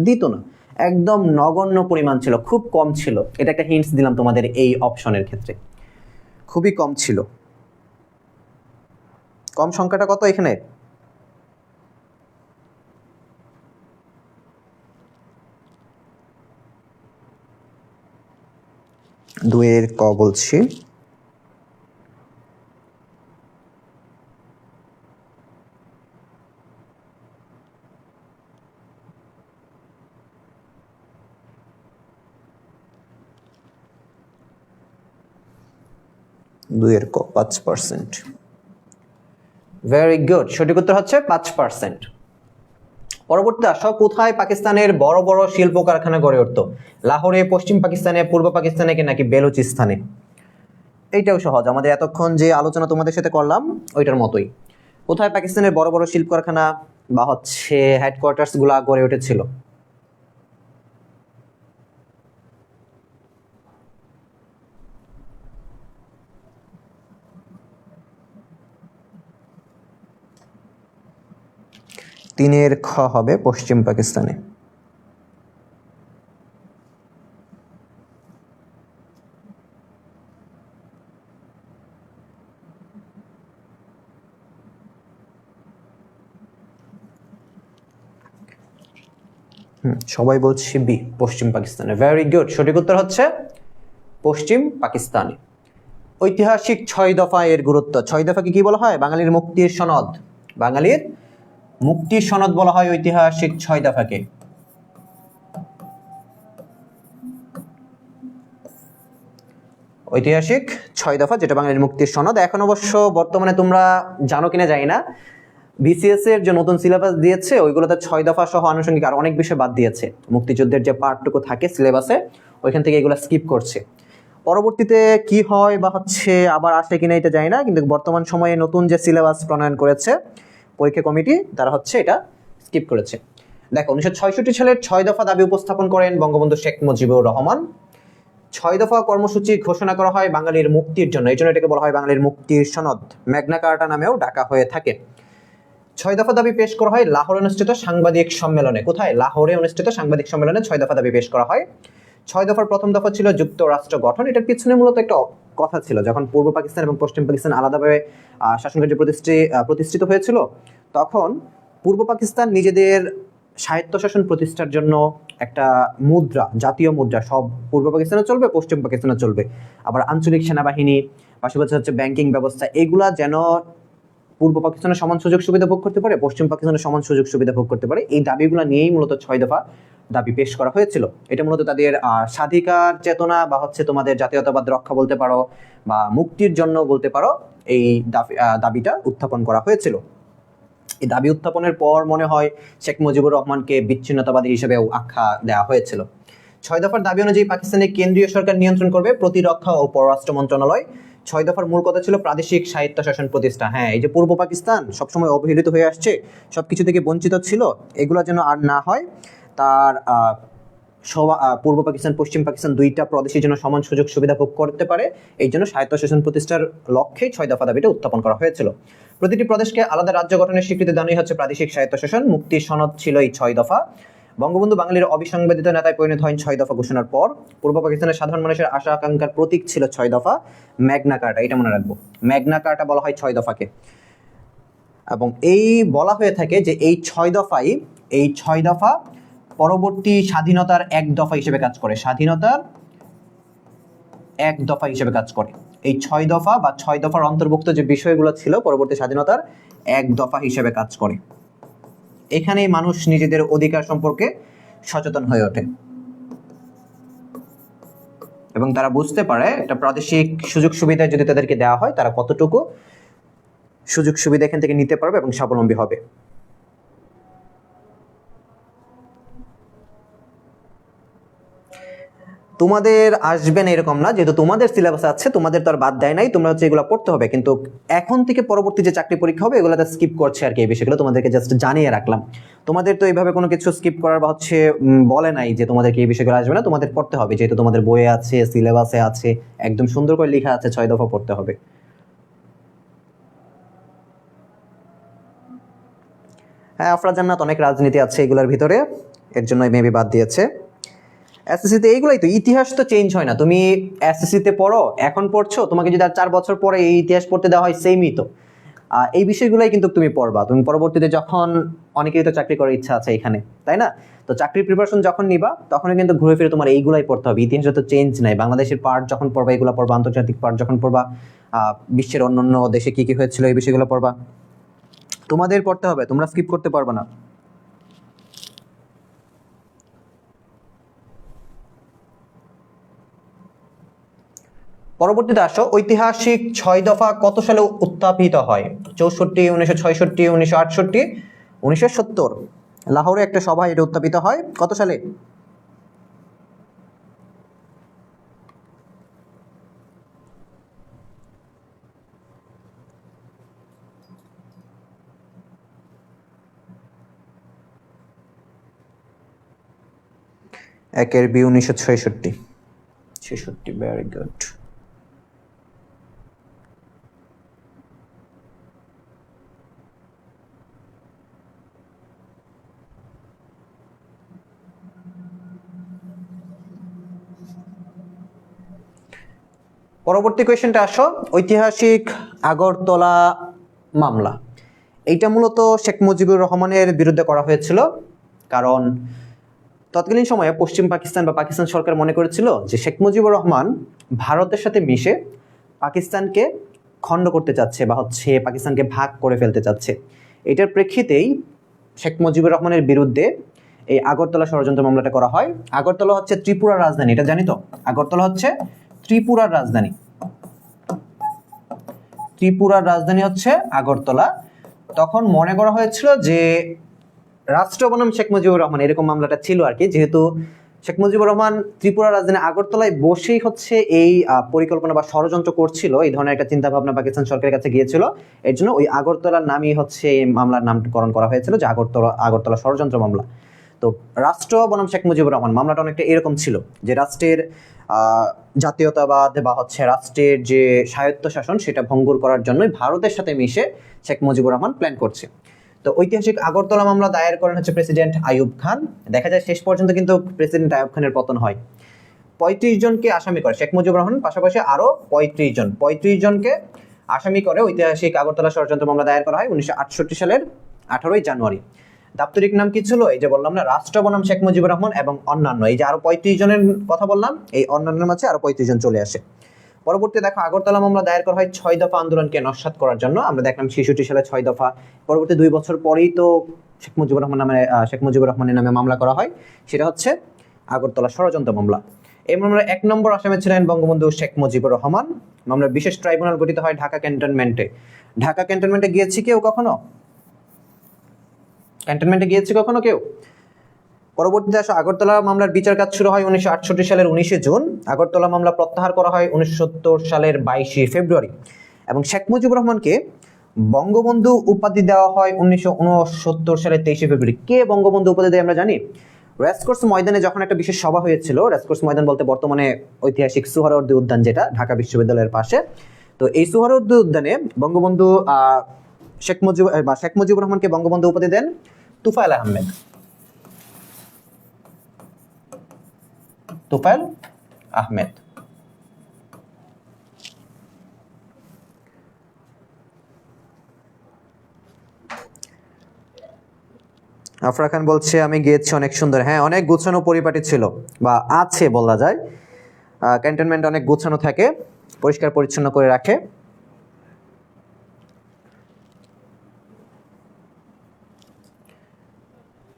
[SPEAKER 1] দিত না, একদম নগণ্য পরিমাণ ছিল, খুব কম ছিল। এটা একটা হিন্টস দিলাম তোমাদের এই অপশনের ক্ষেত্রে, খুবই কম ছিল। কম সংখ্যাটা কত এখানে? 2 ক বলছি। দুইয়ের ক 5%। ভেরি গুড, সঠিক উত্তর হচ্ছে 5%। পরবর্তী আসো, কোথায় পাকিস্তানের বড় বড় শিল্প কারখানা গড়ে উঠতো? লাহোরে, পশ্চিম পাকিস্তানে, পূর্ব পাকিস্তানে নাকি বেলুচিস্তানে? এইটাও সহজ, আমাদের এতক্ষণ যে আলোচনা তোমাদের সাথে করলাম ওইটার মতোই। কোথায় পাকিস্তানের বড় বড় শিল্প কারখানা বা হচ্ছে হেডকোয়ার্টার্স গুলা গড়ে উঠেছিল? তিনের খ হবে পশ্চিম পাকিস্তানে। সবাই বলছি বি, পশ্চিম পাকিস্তানে। ভেরি গুড, সঠিক উত্তর হচ্ছে পশ্চিম পাকিস্তানে। ঐতিহাসিক 6 দফা এর গুরুত্ব। 6 দফাকে কি বলা হয়? বাঙালির মুক্তির সনদ। বাঙালির মুক্তির সনদ বলা হয় ঐতিহাসিক 6 দফাকে। ঐতিহাসিক 6 দফা, যেটা বাঙালির মুক্তির সনদ। এখন অবশ্য বর্তমানে তোমরা জানো কিনা জানি না, বিসিএস এর যে নতুন সিলেবাস দিয়েছে ওইগুলোতে 6 দফা সহ আনুষঙ্গিক আর অনেক বিষয় বাদ দিয়েছে। মুক্তিযুদ্ধের যে পার্টটুকু থাকে সিলেবাসে ওইখান থেকে এগুলো স্কিপ করছে। পরবর্তীতে কি হয় বা হচ্ছে আবার আসে কিনা এটা জানি না, কিন্তু বর্তমান সময়ে নতুন যে সিলেবাস প্রণয়ন করেছে পরীক্ষা কমিটি, তারা হচ্ছে এটা স্কিপ করেছে। দেখো, 1966 সালের 6 দফা দাবি উপস্থাপন করেন বঙ্গবন্ধু শেখ মুজিবুর রহমান। 6 দফা কর্মসূচি ঘোষণা করা হয় বাঙালির মুক্তির জন্য, এই জন্য এটাকে বলা হয় বাঙালির মুক্তির সনদ, ম্যাগনা কার্টা নামেও ডাকা হয়ে থাকে। 6 দফা দাবি পেশ করা হয় লাহোরে অনুষ্ঠিত সাংবাদিক সম্মেলনে। কোথায়? লাহোরে অনুষ্ঠিত সাংবাদিক সম্মেলনে 6 দফা দাবি পেশ করা হয়। 6 দফার প্রথম দফা ছিল যুক্তরাষ্ট্র গঠন। এটার পিছনে মূলত একটা কথা ছিল, যখন পূর্ব পাকিস্তান এবং পশ্চিম পাকিস্তান আলাদাভাবে শাসনকার্য প্রতিষ্ঠিত হয়েছিল, তখন পূর্ব পাকিস্তান নিজেদের স্বায়ত্তশাসন প্রতিষ্ঠার জন্য একটা মুদ্রা, জাতীয় মুদ্রা, সব পূর্ব পাকিস্তানে চলবে, পশ্চিম পাকিস্তানে চলবে, আবার আঞ্চলিক সেনাবাহিনী, পাশাপাশি হচ্ছে ব্যাংকিং ব্যবস্থা, এগুলা যেন পূর্ব পাকিস্তানের সমান সুযোগ সুবিধা ভোগ করতে পারে, পশ্চিম পাকিস্তানের সমান সুযোগ সুবিধা ভোগ করতে পারে, এই দাবিগুলো নিয়েই মূলত 6 দফা দাবি পেশ করা হয়েছিল। এটা মূলত তাদের স্বাধিকার চেতনা বা হচ্ছে তোমাদের জাতীয়তাবাদ রক্ষা বলতে পারো, বা মুক্তির জন্য বলতে পারো, এই দাবিটা উত্থাপন করা হয়েছিল। এই দাবি উত্থাপনের পর মনে হয় শেখ মুজিবুর রহমানকে বিচ্ছিন্নতাবাদী হিসেবেও আখ্যা দেওয়া হয়েছিল। 6 দফার দাবি অনুযায়ী পাকিস্তানের কেন্দ্রীয় সরকার নিয়ন্ত্রণ করবে প্রতিরক্ষা ও পররাষ্ট্র মন্ত্রণালয়। 6 দফার মূল কথা ছিল প্রাদেশিক স্বায়ত্তশাসন প্রতিষ্ঠা। হ্যাঁ, এই যে পূর্ব পাকিস্তান সবসময় অবহেলিত হয়ে আসছে, সবকিছু থেকে বঞ্চিত ছিল, এগুলো যেন আর না হয়, তার পূর্ব পাকিস্তান পশ্চিম পাকিস্তান দুইটা প্রদেশের জন্য সমান সুযোগ সুবিধা ভোগ করতে পারে, এই জন্য স্বায়ত্তশাসন প্রতিষ্ঠার লক্ষ্যেই 6 দফা দাবিটা উত্থাপন করা হয়েছিল। প্রতিটি প্রদেশকে আলাদা রাজ্য গঠনের স্বীকৃতি দানই হচ্ছে প্রাদেশিক স্বায়ত্তশাসন। মুক্তির সনদ ছিল এই 6 দফা। বঙ্গবন্ধু বাঙালির অবিসংবাদিত নেতায় পরিণত হন 6 দফা ঘোষণার পর। পূর্ব পাকিস্তানের সাধারণ মানুষের আশা আকাঙ্ক্ষার প্রতীক ছিল 6 দফা। ম্যাগনা কার্টা, এটা মনে রাখবো, ম্যাগনা কার্টা বলা হয় 6 দফাকে। এবং এই বলা হয়ে থাকে যে এই 6 দফা পরবর্তী স্বাধীনতার 1 দফা হিসেবে কাজ করে, স্বাধীনতার 1 দফা হিসেবে কাজ করে। এই 6 দফা বা 6 দফার অন্তর্ভুক্ত যে বিষয়গুলো ছিল পরবর্তী স্বাধীনতার 1 দফা হিসেবে কাজ করে। এখানেই মানুষ নিজেদের অধিকার সম্পর্কে সচেতন হয়ে ওঠে এবং তারা বুঝতে পারে একটা প্রাদেশিক সুযোগ সুবিধা যদি তাদেরকে দেওয়া হয়, তারা কতটুকু সুযোগ সুবিধা এখান থেকে নিতে পারবে এবং স্বাবলম্বী হবে। তোমাদের আসবে না এরকম না, যেহেতু তোমাদের সিলেবাস আছে, তোমাদের তো আর বাদ দেয় নাই, তোমরা হচ্ছে এগুলো পড়তে হবে, কিন্তু এখন থেকে পরবর্তী যে চাকরি পরীক্ষা হবে এগুলোতে স্কিপ করছে আর কি। এই বিষয়গুলো তোমাদেরকে জাস্ট জানিয়ে রাখলাম। তোমাদের তো এইভাবে কোনো কিছু স্কিপ করার বা হচ্ছে বলে নাই যে তোমাদেরকে এই বিষয়গুলো আসবে না, তোমাদের পড়তে হবে, যেহেতু তোমাদের বইয়ে আছে, সিলেবাসে আছে, একদম সুন্দর করে লেখা আছে, 6 দফা পড়তে হবে। হ্যাঁ, আফরা জান্নাত, অনেক রাজনীতি আছে এগুলোর ভিতরে, এর জন্য মেবি বাদ দিয়েছে। এসএসসিতে এইগুলাই তো, ইতিহাস তো চেঞ্জ হয় না। তুমি এসএসসিতে পড়ো, এখন পড়ছো, তোমাকে যদি আর 4 বছর পরে এই ইতিহাস পড়তে দেওয়া হয়, সেমই তো। এই বিষয়গুলোই কিন্তু তুমি পড়বা। তুমি পরবর্তীতে যখন, অনেকেই তো চাকরি করার ইচ্ছা আছে এখানে, তাই না? তো চাকরির প্রিপারেশন যখন নিবা তখনই কিন্তু ঘুরে ফিরে তোমার এইগুলাই পড়তে হবে। ইতিহাসে তো চেঞ্জ নাই, বাংলাদেশের পার্ট যখন পড়বা এগুলো পড়বা, আন্তর্জাতিক পার্ট যখন পড়বা বিশ্বের অন্যান্য দেশে কি কি হয়েছিল এই বিষয়গুলো পড়বা। তোমাদের পড়তে হবে, তোমরা স্কিপ করতে পারবে না। পরবর্তীতে আসো, ঐতিহাসিক 6 দফা কত সালে উত্থাপিত হয়? 64, 1966, 1968, 1970। লাহোরে একটা সভায় এটা উত্থাপিত হয় কত সালে? একের বি 1966। 66, very good. পরবর্তী কোয়েশ্চেনটা আসো, ঐতিহাসিক আগরতলা মামলা, এইটা মূলত শেখ মুজিবুর রহমানের বিরুদ্ধে করা হয়েছিল। কারণ তৎকালীন সময়ে পশ্চিম পাকিস্তান বা পাকিস্তান সরকার মনে করেছিল যে শেখ মুজিবুর রহমান ভারতের সাথে মিশে পাকিস্তানকে খণ্ড করতে চাচ্ছে বা পাকিস্তানকে ভাগ করে ফেলতে চাচ্ছে। এটার প্রেক্ষিতেই শেখ মুজিবুর রহমানের বিরুদ্ধে এই আগরতলা ষড়যন্ত্র মামলাটা করা হয়। আগরতলা হচ্ছে ত্রিপুরার রাজধানী, এটা জানি তো? আগরতলা হচ্ছে ত্রিপুরার রাজধানী। ত্রিপুরার রাজধানী হচ্ছে আগরতলা। তখন মনে করা হয়েছিল যে রাষ্ট্র বনাম শেখ মুজিবুর রহমান, এরকম মামলাটা ছিল আর কি। যেহেতু শেখ মুজিবুর রহমান ত্রিপুরা রাজধানী আগরতলায় বসেই এই পরিকল্পনা বা ষড়যন্ত্র করছিল, এই ধরনের একটা চিন্তা ভাবনা পাকিস্তান সরকারের কাছে গিয়েছিল। এর জন্য ওই আগরতলার নামই এই মামলার নামকরণ করা হয়েছিল যে আগরতলা ষড়যন্ত্র মামলা। তো রাষ্ট্র বনাম শেখ মুজিবুর রহমান মামলাটা অনেকটা এরকম ছিল যে রাষ্ট্রের জাতীয়তাবাদ বা রাষ্ট্রের যে স্বায়ত্তশাসন সেটা ভঙ্গুর করার জন্যই ভারতের সাথে মিশে শেখ মুজিবুর রহমান প্ল্যান করছে। তো ঐতিহাসিক আগরতলা মামলা দায়ের করেন প্রেসিডেন্ট আইয়ুব খান। দেখা যায় শেষ পর্যন্ত কিন্তু প্রেসিডেন্ট আইয়ুব খানের পতন হয়। 35 জনকে আসামি করে শেখ মুজিবুর রহমান, পাশাপাশি আরো 35 জনকে আসামি করে ঐতিহাসিক আগরতলা ষড়যন্ত্র মামলা দায়ের করা হয় 1968 সালের 18 জানুয়ারি। দাপ্তরিক নাম কি ছিল? এই যে বললাম না, রাষ্ট্র বনাম শেখ মুজিবুর রহমান এবং অন্যান্য, এই যে আরো 35 জনের কথা বললাম, এই অন্যান্যের মাঝে আরো 35 জন চলে আসে। পরবর্তী দেখো, আগরতলা মামলা দায়ের করা হয় 6 দফা আন্দোলনকে নস্যাৎ করার জন্য। আমরা দেখলাম 66 সালে 6 দফা। পরবর্তী 2 বছর পরেই তো শেখ মুজিবুর রহমানের নামে মামলা করা হয়, সেটা হচ্ছে আগরতলা ষড়যন্ত্র মামলা। এই মামলার 1 নম্বর আসামি ছিলেন বঙ্গবন্ধু শেখ মুজিবুর রহমান। মামলার বিশেষ ট্রাইব্যুনাল গঠিত হয় ঢাকা ক্যান্টনমেন্টে। ঢাকা ক্যান্টনমেন্টে গিয়েছে কেউ কখনো? ক্যান্টনমেন্টে গিয়েছে কখনো কেউ? পরবর্তীতে আসো, আগরতলা মামলার বিচার কাজ শুরু হয় 1968 সালের 19 জুন। আগরতলা মামলা প্রত্যাহার করা হয় 1970 সালের 22 ফেব্রুয়ারি। এবং শেখ মুজিবুর রহমানকে বঙ্গবন্ধু উপাধি দেওয়া হয় 1969 সালের 23 ফেব্রুয়ারি। কে বঙ্গবন্ধু উপাধি দেয় আমরা জানি? রেসকোর্স ময়দানে যখন একটা বিশেষ সভা হয়েছিল, রেসকোর্স ময়দান বলতে বর্তমানে ঐতিহাসিক সোহরাওয়ার্দী উদ্যান, যেটা ঢাকা বিশ্ববিদ্যালয়ের পাশে। তো এই সোহরাওয়ার্দী উদ্যানে বঙ্গবন্ধু শেখ মুজিবুর রহমানকে বঙ্গবন্ধু উপাধি দেন তুফাইল আহমেদ। তুফাইল আহমেদ। আফরা খান বলছে আমি গিয়েছি, অনেক সুন্দর। হ্যাঁ, অনেক গোছানো পরিপাটি ছিল বা আছে বলা যায়। ক্যান্টনমেন্ট অনেক গোছানো থাকে, পরিষ্কার পরিচ্ছন্ন করে রাখে।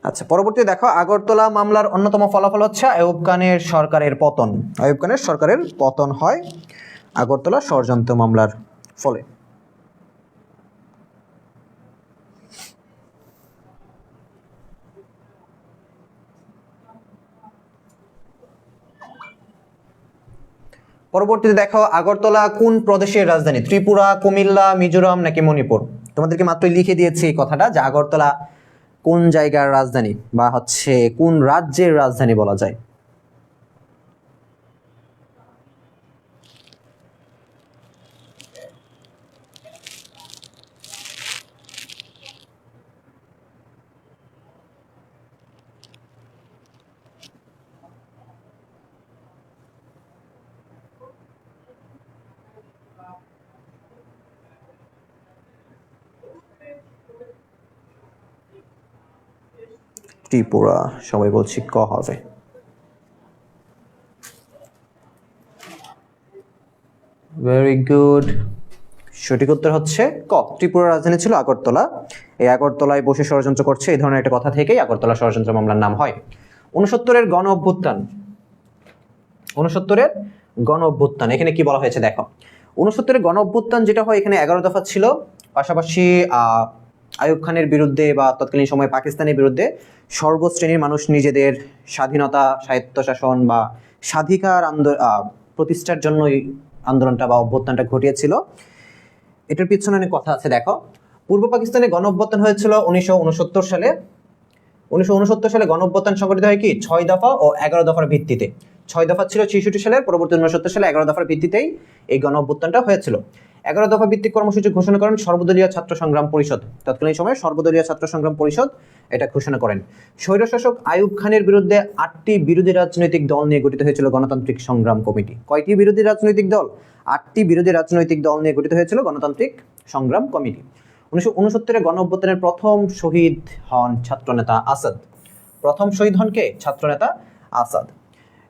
[SPEAKER 1] আচ্ছা, পরবর্তী দেখো, আগরতলা মামলার অন্যতম ফলাফল হচ্ছে আইয়ুব খানের সরকারের পতন। আইয়ুব খানের সরকারের পতন হয় আগরতলা ষড়যন্ত্র মামলার ফলে। পরবর্তীতে দেখো, আগরতলা কোন প্রদেশের রাজধানী? ত্রিপুরা, কুমিল্লা, মিজোরাম নাকি মণিপুর? তোমাদেরকে মাত্রই লিখে দিয়েছি এই কথাটা যে আগরতলা কোন জায়গার রাজধানী বা কোন রাজ্যের রাজধানী বলা যায়। ত্রিপুরা, সবাই বলছি ক হবে। ভেরি গুড, সঠিক উত্তর হচ্ছে ক, ত্রিপুরার রাজধানী ছিল আগরতলা। এই আগরতলায় বসে ষড়যন্ত্র করছে, এই ধরনের একটা কথা থেকেই আগরতলা ষড়যন্ত্র মামলার নাম হয়। 69-এর গণ অভ্যুত্থান, 69-এর গণ অভ্যুত্থান এখানে কি বলা হয়েছে দেখো। 69-এর গণ অভ্যুত্থান যেটা হয় এখানে 11 দফা ছিল, পাশাপাশি আইয়ুব খানের বিরুদ্ধে বা তৎকালীন সময়ে পাকিস্তানের বিরুদ্ধে সর্বশ্রেণীর মানুষ নিজেদের স্বাধীনতা, স্বায়ত্তশাসন বা স্বাধিকার প্রতিষ্ঠার জন্য এই আন্দোলনটা বা অভ্যুত্থানটা ঘটিয়েছিল। এটার পিছনে অনেক কথা আছে দেখো। পূর্ব পাকিস্তানে গণ অভ্যুত্থান হয়েছিল 1969 সালে। 1969 সালে গণ অভ্যুত্থান সংগঠিত হয় কি 6 দফা ও 11 দফার ভিত্তিতে। 6 দফা ছিল 66 সালের, পরবর্তী 69 সালে 11 দফার ভিত্তিতেই এই গণ অভ্যুত্থানটা হয়েছিল। 11 দফা ভিত্তিক কর্মসূচি ঘোষণা করেন সর্বদলীয় ছাত্র সংগ্রাম পরিষদ। তৎকালীন সময়ে সর্বদলীয় ছাত্র সংগ্রাম পরিষদ এটা ঘোষণা করেন। স্বৈরশাসক আইয়ুব খানের বিরুদ্ধে 8টি বিরোধী রাজনৈতিক দল নিয়ে গঠিত হয়েছিল গণতান্ত্রিক সংগ্রাম কমিটি। কয়টি বিরোধী রাজনৈতিক দল? 8টি বিরোধী রাজনৈতিক দল নিয়ে গঠিত হয়েছিল গণতান্ত্রিক সংগ্রাম কমিটি। 1969-এর গণ অভ্যুত্থানের প্রথম শহীদ হন ছাত্রনেতা আসাদ। প্রথম শহীদ হন কে? ছাত্রনেতা আসাদ।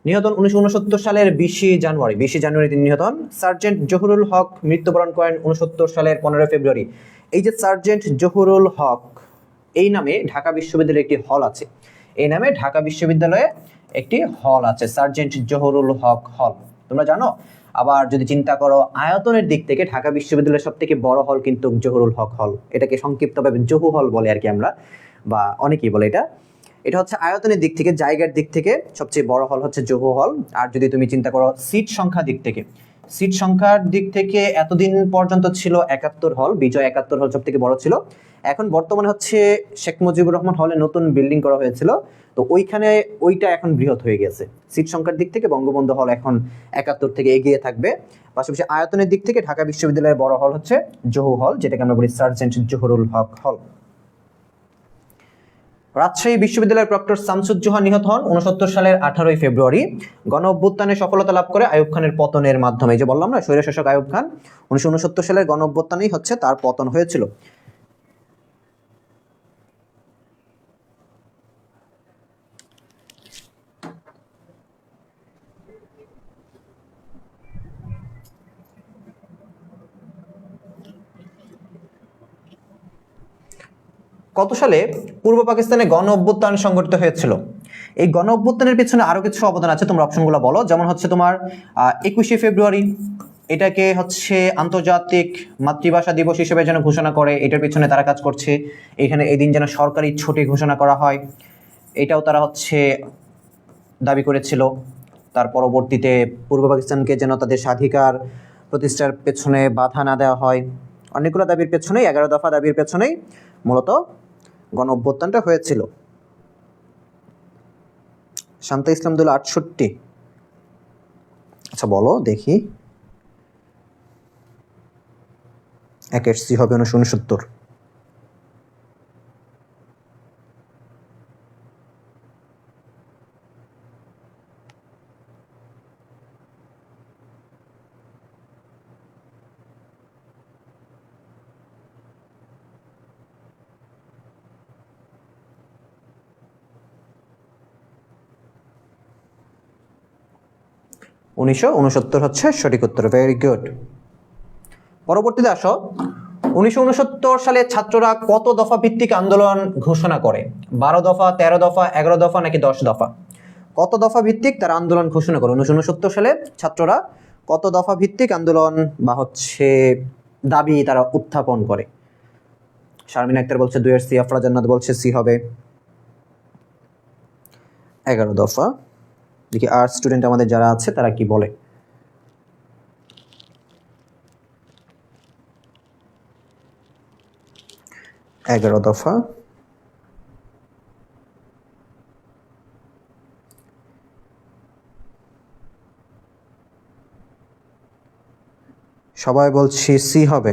[SPEAKER 1] নিহত 1969 সালের 20 জানুয়ারি তিনি নিহত হন। সার্জেন্ট জহুরুল হক মৃত্যুবরণ করেন 69 সালের 15 ফেব্রুয়ারি। এই যে সার্জেন্ট জহুরুল হক, এই নামে ঢাকা বিশ্ববিদ্যালয়ে একটি হল আছে। এই নামে ঢাকা বিশ্ববিদ্যালয়ে একটি হল আছে, সার্জেন্ট জহুরুল হক হল, তোমরা জানো? আবার যদি চিন্তা করো আয়তনের দিক থেকে ঢাকা বিশ্ববিদ্যালয়ের সব থেকে বড় হল কিন্তু জহুরুল হক হল। এটাকে সংক্ষিপ্তভাবে জহু হল বলে আর কি আমরা, বা অনেকেই বলে এটা। এটা হচ্ছে আয়তনের দিক থেকে, জায়গার দিক থেকে সবচেয়ে বড় হল হচ্ছে জহু হল। আর যদি তুমি চিন্তা করো সিট সংখ্যার দিক থেকে এতদিন পর্যন্ত ছিল 71 হল, বিজয় 71 হল সব থেকে বড় ছিল। এখন বর্তমানে হচ্ছে শেখ মুজিবুর রহমান হলে নতুন বিল্ডিং করা হয়েছিল, তো ওইখানে ওইটা এখন বৃহৎ হয়ে গেছে। সিট সংখ্যার দিক থেকে বঙ্গবন্ধু হল এখন 71 থেকে এগিয়ে থাকবে। পাশাপাশি আয়তনের দিক থেকে ঢাকা বিশ্ববিদ্যালয়ের বড় হল হচ্ছে জহু হল, যেটাকে আমরা বলি সার্জেন্ট জহুরুল হক হল। রাজশাহী বিশ্ববিদ্যালয়ের প্রক্টর শামসুজ্জোহা নিহত হন 69 সালের 18 ফেব্রুয়ারি। গণ অভ্যুত্থানে সফলতা লাভ করে আইয়ুব খানের পতনের মাধ্যমে। যে বললাম না, স্বৈরশাসক আইয়ুব খান, 1969 সালের গণ অভ্যুত্থানেই হচ্ছে তার পতন হয়েছিল। কত সালে পূর্ব পাকিস্তানে গণ অভ্যুত্থান সংঘটিত হয়েছিল? এই গণ অভ্যুত্থানের পিছনে আরো কিছু অবদান আছে, তোমরা অপশনগুলো বলো। যেমন হচ্ছে তোমার 21 ফেব্রুয়ারি, এটাকে হচ্ছে আন্তর্জাতিক মাতৃভাষা দিবস হিসেবে যেন ঘোষণা করে, এটার পিছনে তারা কাজ করছে। এখানে এই দিন যেন সরকারি ছুটি ঘোষণা করা হয়, এটাও তারা হচ্ছে দাবি করেছিল। তার পরবর্তীতে পূর্ব পাকিস্তানকে যেন তাদের স্বাধিকার প্রতিষ্ঠার পেছনে বাধা না দেওয়া হয়। অনেকগুলো দাবির পেছনেই, 11 দফা দাবির পেছনেই মূলত গণ অভ্যুত্থানটা হয়েছিল। শান্তা ইসলাম দুল 68। আচ্ছা বলো দেখি, 81 হবে 1969। হচ্ছে সঠিক উত্তর। Very good. পরবর্তীতে আসো, 1969 সালে ছাত্ররা কত দফা ভিত্তিক আন্দোলন ঘোষণা করে? 12 দফা, 13 দফা, 11 দফা নাকি 10 দফা? কত দফা ভিত্তিক তারা আন্দোলন ঘোষণা করে 1969 সালে? ছাত্ররা কত দফা ভিত্তিক আন্দোলন বা হচ্ছে দাবি তারা উত্থাপন করে? শারমিন আক্তার বলছে 2 এর সি, আফরা জান্নাত বলছে সি হবে 11 দফা। দেখি আর্টস স্টুডেন্ট আমাদের যারা আছে তারা কি বলে। এগারো দফা। সবাই বলছি সি হবে।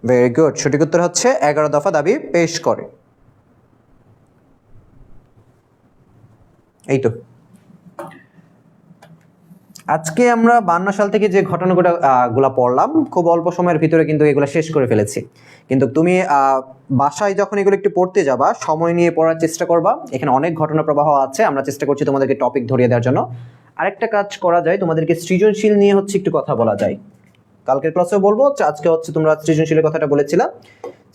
[SPEAKER 1] ভেরি গুড, সঠিক উত্তর হচ্ছে 11 দফা দাবি পেশ করে। এই তো আজকে আমরা 52 সাল থেকে যে ঘটনাগুলো গুলা পড়লাম, খুব অল্প সময়ের ভিতরে কিন্তু এগুলো শেষ করে ফেলেছি। কিন্তু তুমি বাসায় যখন এগুলো একটু পড়তে যাবা, সময় নিয়ে পড়ার চেষ্টা করবা। এখানে অনেক ঘটনা প্রবাহ আছে, আমরা চেষ্টা করছি তোমাদেরকে টপিক ধরিয়ে দেওয়ার জন্য। আরেকটা কাজ করা যায়, তোমাদেরকে সৃজনশীল নিয়ে হচ্ছে একটু কথা বলা যায়। কালকের ক্লাসেও বলবো, আজকে হচ্ছে তোমরা সৃজনশীলের কথাটা বলেছিলাম,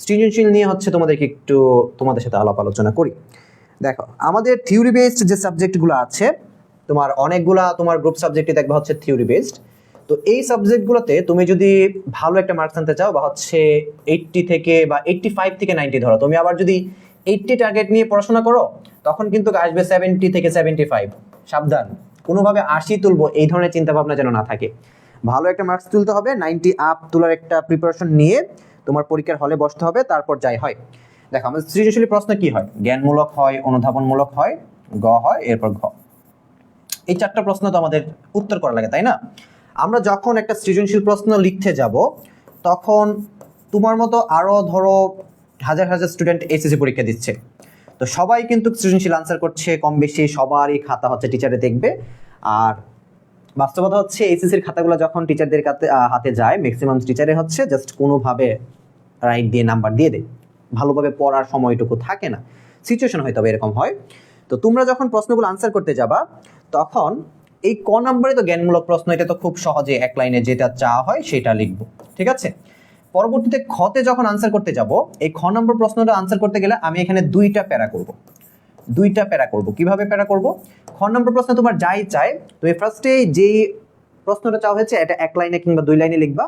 [SPEAKER 1] সৃজনশীল নিয়ে হচ্ছে তোমাদেরকে একটু তোমাদের সাথে আলাপ আলোচনা করি। দেখো, আমাদের থিওরি বেসড যে সাবজেক্টগুলো আছে, তোমার অনেকগুলা তোমার গ্রুপ সাবজেক্টে দেখবা হচ্ছে থিওরি বেসড। তো এই সাবজেক্টগুলোতে তুমি যদি ভালো একটা মার্কস আনতে চাও, বা হচ্ছে 80 থেকে বা 85 থেকে 90 ধরো, তুমি আবার যদি 80 টার্গেট নিয়ে পড়াশোনা করো, তখন কিন্তু আসবে 70 থেকে 75। সাবধান, কোনোভাবে 80 তুলবো এই ধরনের চিন্তা ভাবনা যেন না থাকে। ভালো একটা মার্কস তুলতে হবে, 90 আপ তোলার একটা প্রিপারেশন নিয়ে তোমার পরীক্ষার হলে বসতে হবে, তারপর যাই হয়। দেখো, আমাদের সৃজনশীল প্রশ্ন কি হয়? জ্ঞানমূলক হয়, অনুধাবনমূলক হয়, গ হয়, এরপর ঘ। এই 4টা প্রশ্ন তো আমাদের উত্তর করা লাগে, তাই না? আমরা যখন একটা সৃজনশীল প্রশ্ন লিখতে যাব, তখন তোমার মতো আরো ধরো হাজার হাজার স্টুডেন্ট এসএসসি পরীক্ষা দিচ্ছে। তো সবাই কিন্তু সৃজনশীল আনসার করছে, কম বেশি সবারই খাতা হচ্ছে টিচারে দেখবে। আর বাস্তবতা হচ্ছে এসএসসির খাতাগুলো যখন টিচারদের হাতে যায়, ম্যাক্সিমাম টিচারে হচ্ছে জাস্ট কোনোভাবে রাইট দিয়ে নাম্বার দিয়ে দেয়, ভালোভাবে পড়ার সময়টুকু থাকে না। সিচুয়েশন হয়তো এরকম হয়। তো তোমরা যখন প্রশ্নগুলো আনসার করতে যাবা, তখন এই ক নম্বরে তো জ্ঞানমূলক প্রশ্ন, এটা তো খুব সহজে এক লাইনে যেটা চাওয়া হয় সেটা লিখবো, ঠিক আছে? পরবর্তীতে খতে যখন আনসার করতে যাব, এই খ নম্বর প্রশ্নটা আনসার করতে গেলে আমি এখানে দুইটা প্যারা করব। কিভাবে প্যারা করব? খ নম্বর প্রশ্ন তোমার যাই চাই, তুমি ফার্স্টে যেই প্রশ্নটা চাওয়া হয়েছে এটা এক লাইনে কিংবা 2 লাইনে লিখবা।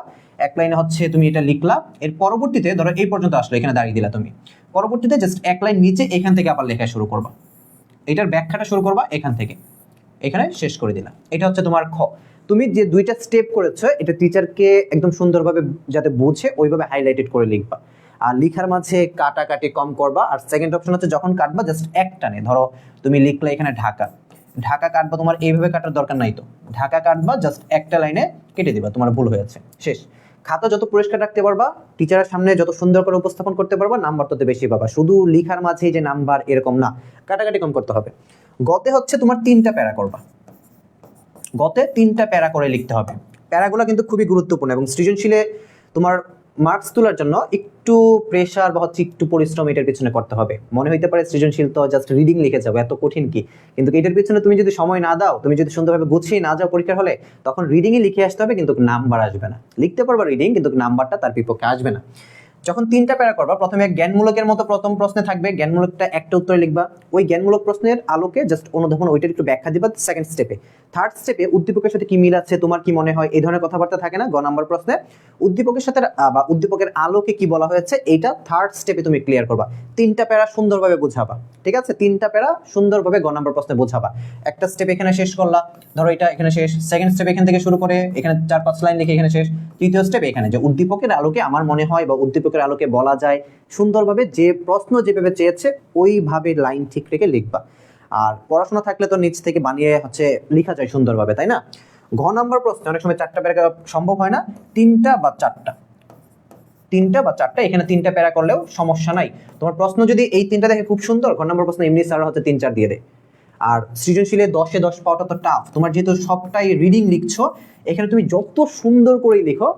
[SPEAKER 1] এক লাইনে হচ্ছে তুমি এটা লিখলা, এর পরবর্তীতে ধরো এই পর্যন্ত আসলো, এখানে দাঁড়িয়ে দিলা তুমি। পরবর্তীতে জাস্ট এক লাইন নিচে এখান থেকে আবার লেখা শুরু করবা, এটার ব্যাখ্যাটা শুরু করবা এখান থেকে, এখানে শেষ করে দিলা। এটা হচ্ছে তোমার খ। তুমি যে দুইটা স্টেপ করেছো, এটা টিচারকে একদম সুন্দরভাবে যাতে বুঝে ওইভাবে হাইলাইটেড করে লিখবা। আর লিখার মাঝে কাটাকাটি কম করবা। আর সেকেন্ড অপশন হচ্ছে যখন কাটবা জাস্ট এক টানে, ধরো তুমি লিখলে এখানে ঢাকা, ঢাকা কাটবা, তোমার এইভাবে কাটার দরকার নাই, তো ঢাকা কাটবা, জাস্ট একটা লাইনে কেটে দিবা, তোমার ভুল হয়েছে, শেষ। খাতা যত পরিষ্কার রাখতে পারবা, টিচারের সামনে যত সুন্দর করে উপস্থাপন করতে পারবা, নাম্বার তত বেশি পাবা। শুধু লিখার মাঝে যে নাম্বার এরকম না, কাটাকাটি কম করতে হবে। গতে হচ্ছে তোমার 3টা প্যারা করবা, গতে 3টা প্যারা করে লিখতে হবে। প্যারাগুলো কিন্তু খুবই গুরুত্বপূর্ণ, এবং সৃজনশীলে তোমার মার্কস তোলার জন্য একটু প্রেশার বা হচ্ছে একটু পরিশ্রম এটার পিছনে করতে হবে। মনে হইতে পারে সৃজনশীল তো জাস্ট রিডিং লিখে যাবো, এত কঠিন কি? কিন্তু এটার পিছনে তুমি যদি সময় না দাও, তুমি যদি সুন্দরভাবে গুছিয়ে না যাও পরীক্ষার হলে, তখন রিডিংই লিখে আসতে হবে, কিন্তু নাম্বার আসবে না। লিখতে পারবা রিডিং, কিন্তু নাম্বারটা তার বিপক্ষে আসবে না। যখন 3টা প্যারা করবা, প্রথমে জ্ঞানমূলকের মতো প্রথম প্রশ্নে থাকবে, জ্ঞানমূলকটা একটা উত্তরে লিখবা, ওই জ্ঞানমূলক প্রশ্নের আলোকে জাস্ট অনুধাবন ওইটার একটু ব্যাখ্যা দিবা সেকেন্ড স্টেপে। থার্ড স্টেপে উদ্দীপকের সাথে কি মিল আছে, তোমার কি মনে হয়, এই ধরনের কথাবার্তা থাকে না গ নাম্বার প্রশ্নে, উদ্দীপকের সাথে বা উদ্দীপকের আলোকে কি বলা হয়েছে, এইটা থার্ড স্টেপে তুমি ক্লিয়ার করবা। 3টা প্যারা সুন্দরভাবে বোঝাবা, ঠিক আছে? 3টা প্যারা সুন্দরভাবে গ নাম্বার প্রশ্নে বোঝাবা। একটা স্টেপ এখানে শেষ করলা, ধরো এটা এখানে শেষ, সেকেন্ড স্টেপ এখান থেকে শুরু করে এখানে 4-5 লাইন লিখে এখানে শেষ। তৃতীয় স্টেপ এখানে যে উদ্দীপকের আলোকে আমার মনে হয় বা উদ্দীপকের আলোকে বলা যায়, সুন্দরভাবে যে প্রশ্ন যেভাবে চেয়েছে ওইভাবে লাইন ঠিক রেখে লিখবা। আর পড়াশোনা থাকলে তো নিচ থেকে বানিয়ে হচ্ছে লেখা যায় সুন্দরভাবে, তাই না? ঘ নম্বর প্রশ্নে অনেক সময় 4টা প্যারা সম্ভব হয় না, 3টা বা 4টা, 3টা বা 4টা, এখানে 3টা প্যারা করলেও সমস্যা নাই। তোমার প্রশ্ন যদি এই 3টা দেখে খুব সুন্দর, ঘ নম্বর প্রশ্ন এমনি স্যার হচ্ছে 3-4 দিয়ে দেয়। আর সৃজনশীলে 10-এ 10 পাওয়াটা তো টাফ, তোমার যেহেতু সবটাই রিডিং লিখছো, এখানে তুমি যত সুন্দর করে লিখো,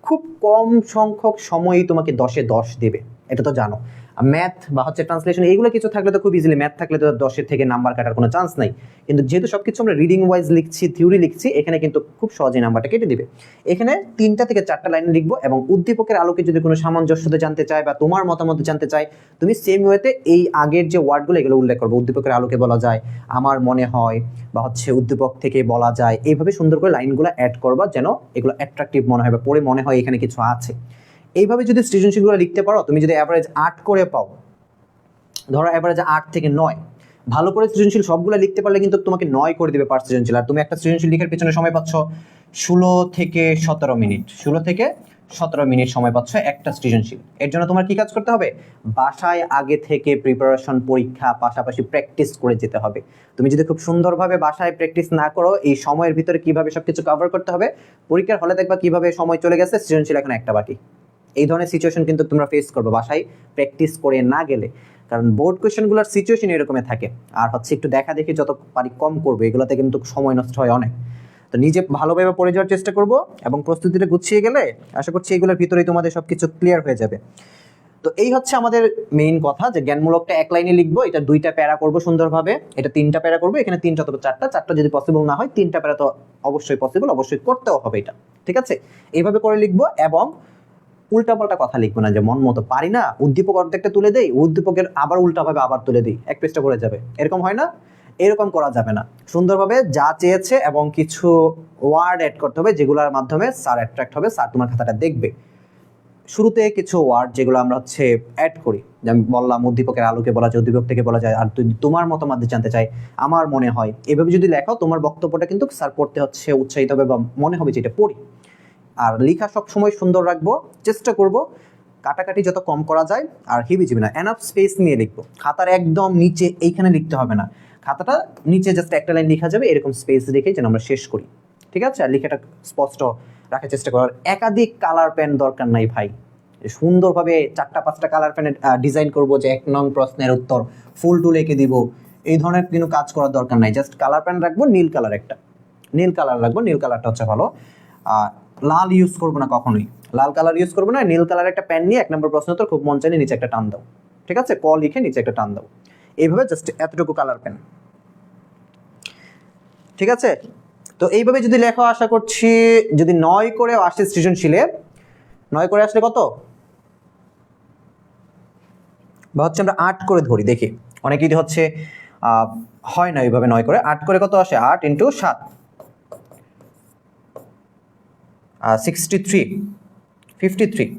[SPEAKER 1] খুব কম সংখ্যক সময়ই তোমাকে 10-এ 10 দেবে, এটা তো জানো। ম্যাথ বা হচ্ছে ট্রান্সলেশন এইগুলো কিছু থাকলে তো খুব ইজিলি, ম্যাথ থাকলে তো 10-এর থেকে নাম্বার কাটার কোনো চান্স নাই। কিন্তু যেহেতু সবকিছু আমরা রিডিং ওয়াইজ লিখছি, থিওরি লিখছি, এখানে কিন্তু খুব সহজেই নাম্বারটা কেটে দিবে। এখানে 3টা থেকে 4টা লাইন লিখবো, এবং উদ্দীপকের আলোকে যদি কোনো সামঞ্জস্যতা জানতে চায় বা তোমার মতামত জানতে চায়, তুমি সেম ওয়েতে এই আগের যে ওয়ার্ডগুলো এগুলো উল্লেখ করবো। উদ্দীপকের আলোকে বলা যায়, আমার মনে হয়, বা হচ্ছে উদ্দীপক থেকে বলা যায়, এইভাবে সুন্দর করে লাইনগুলো অ্যাড করবা, যেন এগুলো অ্যাট্রাকটিভ মনে হয় বা পড়ে মনে হয় এখানে কিছু আছে। এইভাবে যদি সৃজনশীলগুলো লিখতে পারো, তুমি যদি অ্যাভারেজ 8 করে পাও, ধরো অ্যাভারেজ 8 থেকে 9, ভালো করে সৃজনশীল সবগুলো লিখতে পারলে কিন্তু তোমাকে 9 করে দিবে পার সৃজনশীল। আর তুমি একটা সৃজনশীল লিখার পেছনে সময় পাচ্ছ 16 থেকে 17 মিনিট, 16 থেকে 17 মিনিট সময় পাচ্ছ একটা সৃজনশীল। এর জন্য তোমার কি কাজ করতে হবে? বাসায় আগে থেকে প্রিপারেশন, পরীক্ষা পাশাপাশি প্র্যাকটিস করে যেতে হবে। তুমি যদি খুব সুন্দরভাবে বাসায় প্র্যাকটিস না করো, এই সময়ের ভিতরে কিভাবে সবকিছু কভার করতে হবে, পরীক্ষার হলে দেখবা কিভাবে সময় চলে গেছে, সৃজনশীল এখন একটা বাকি। এই ধরনের সিচুয়েশন কিন্তু তোমরা ফেস করবে বাসায় প্র্যাকটিস করে না গেলে, কারণ বোর্ড কোয়েশ্চেনগুলোর সিচুয়েশন এরকমই থাকে। আর হচ্ছে একটু দেখা দেখি যত পারি কম করবে, এগুলোতে কিন্তু সময় নষ্ট হয় অনেক। তো নিজে ভালোভাবে পড়ে যাওয়ার চেষ্টা করব এবং প্রস্তুতিটা গুছিয়ে গেলে আশা করছি এগুলোর ভিতরেই তোমাদের সবকিছু ক্লিয়ার হয়ে যাবে। তো এই হচ্ছে আমাদের মেইন কথা, যে জ্ঞানমূলকটা এক লাইনে লিখবো, এটা 2টা প্যারা করব সুন্দরভাবে, এটা 3টা প্যারা করবো, এখানে 3টা অথবা 4টা যদি পসিবল না হয় 3টা প্যারা তো অবশ্যই পসিবল, অবশ্যই করতেও হবে এটা, ঠিক আছে? এইভাবে করে লিখবো এবং উল্টাপাল্টা কথা লিখবো না, যে মন মতো পারি না, উদ্দীপক অর্ধেকটা তুলে দেই, উদ্দীপকের আবার উল্টাভাবে আবার তুলে দিই, এক পেজটা ভরে যাবে, এরকম হয় না? এরকম করা যাবে না। সুন্দরভাবে যা চেয়েছে এবং কিছু ওয়ার্ড অ্যাড করতে হবে যেগুলোর মাধ্যমে স্যার অ্যাট্রাক্ট হবে, স্যার তোমার খাতাটা দেখবে। শুরুতে কিছু ওয়ার্ড যেগুলো আমরা অ্যাড করি, আমি বললাম উদ্দীপকের আলোকে বলা যায়, উদ্দীপক থেকে বলা যায়, আর তোমার মতামত জানতে চাই, আমার মনে হয়, এভাবে যদি লেখো তোমার বক্তব্যটা কিন্তু স্যার পড়তে উৎসাহিত হবে বা মনে হবে যে এটা পড়ি। আর লেখা সবসময় সুন্দর রাখবো, চেষ্টা করব কাটাকাটি যত কম করা যায়, আর হিবিজিবি না, এনাফ স্পেস নিয়ে লিখবো। খাতার একদম নিচে এইখানে লিখতে হবে না, খাতাটা নিচে জাস্ট একটা লাইন লেখা যাবে, এরকম স্পেস রেখে যেন আমরা শেষ করি, ঠিক আছে? আর লেখাটা স্পষ্ট রাখার চেষ্টা করার, একাধিক কালার পেন দরকার নাই ভাই, সুন্দরভাবে 4টা-5টা কালার পেনের ডিজাইন করব, যে 1 নং প্রশ্নের উত্তর ফুল টুল এঁকে দিব, এই ধরনের কোনো কাজ করার দরকার নাই। জাস্ট কালার পেন রাখবো, নীল কালার একটা, নীল কালার রাখবো, নীল কালারটা হচ্ছে ভালো। লাল ইউজ করবো না কখনোই, লাল কালার ইউজ করবো না। নীল কালার একটা পেন নিয়ে 1 নম্বর প্রশ্ন উত্তর খুব মন চাইলে নিচে একটা টান দাও, ঠিক আছে? ক লিখে নিচে একটা টান দাও, এইভাবে জাস্ট এতটুকু কালার পেন, ঠিক আছে? তো এইভাবে যদি লেখো, আশা করছি যদি 9 করে আসে সৃজনশীলে, 9 করে আসলে কত, বা হচ্ছে আমরা 8 করে ধরি, দেখি অনেকেই হয় না এইভাবে 9 করে, 8 করে কত আসে, 8 × 7 63, 53,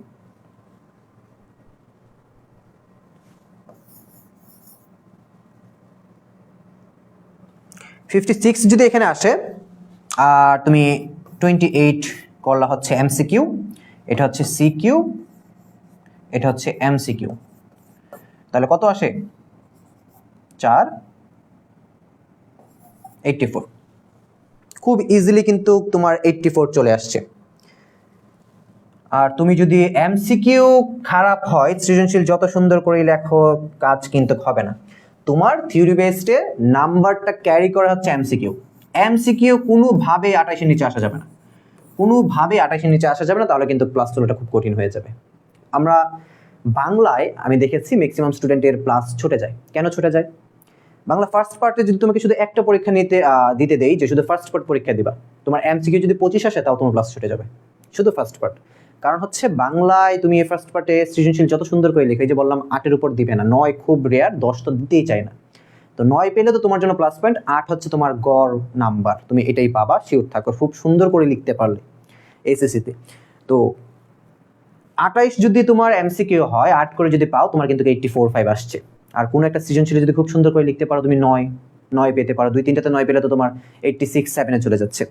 [SPEAKER 1] 56 যদি এখানে আসে, আর তুমি 28 করলা হচ্ছে এমসিকিউ, এটা হচ্ছে সিকিউ, এটা হচ্ছে এমসিকিউ, তাহলে কত আসে, 4, 84। খুব ইজিলি কিন্তু তোমার 84 চলে আসছে। আর তুমি যদি এমসিকিউ খারাপ হয়, সৃজনশীল যত সুন্দর করে লেখো, কাজ কিন্তু হবে না। তোমার থিওরি বেসডে নাম্বারটা ক্যারি করা হচ্ছে এমসিকিউ। এমসিকিউ কোনোভাবে 28-এর নিচে আসা যাবে না, কোনোভাবে 28-এর নিচে আসা যাবে না, তাহলে কিন্তু প্লাস তোলাটা খুব কঠিন হয়ে যাবে। আমরা বাংলায় আমি দেখেছি ম্যাক্সিমাম স্টুডেন্টের প্লাস ছুটে যায়। কেন ছুটে যায়? বাংলা ফার্স্ট পার্টে যদি তোমাকে শুধু একটা পরীক্ষা দিতে দেই, যে শুধু ফার্স্ট পার্ট পরীক্ষা দিবা, তোমার এমসিকিউ যদি 25 আসে, তাও তোমার প্লাস ছুটে যাবে, শুধু ফার্স্ট পার্ট। কারণ হচ্ছে বাংলায় তুমি ফার্স্ট পার্টে সৃজনশীল যত সুন্দর করে লিখে, যে বললাম 8-এর উপর দিবে না, 9 খুব রেয়ার, 10 তো দিতেই চায় না। তো 9 পেলে তো তোমার জন্য প্লাস পয়েন্ট, 8 হচ্ছে তোমার গড় নাম্বার, তুমি এটাই পাবা, শিওর থাকো, খুব সুন্দর করে লিখতে পারলে এসএসসিতে। তো 28 যদি তোমার এমসিকিউ হয়, 8 করে যদি পাও, তোমার কিন্তু 84-5 আসছে। আর কোনো একটা সৃজনশীল যদি খুব সুন্দর করে লিখতে পারো, তুমি 9 পেতে পারো, 2-3টাতে 9 পেলে তো তোমার 86-7-এ চলে যাচ্ছে।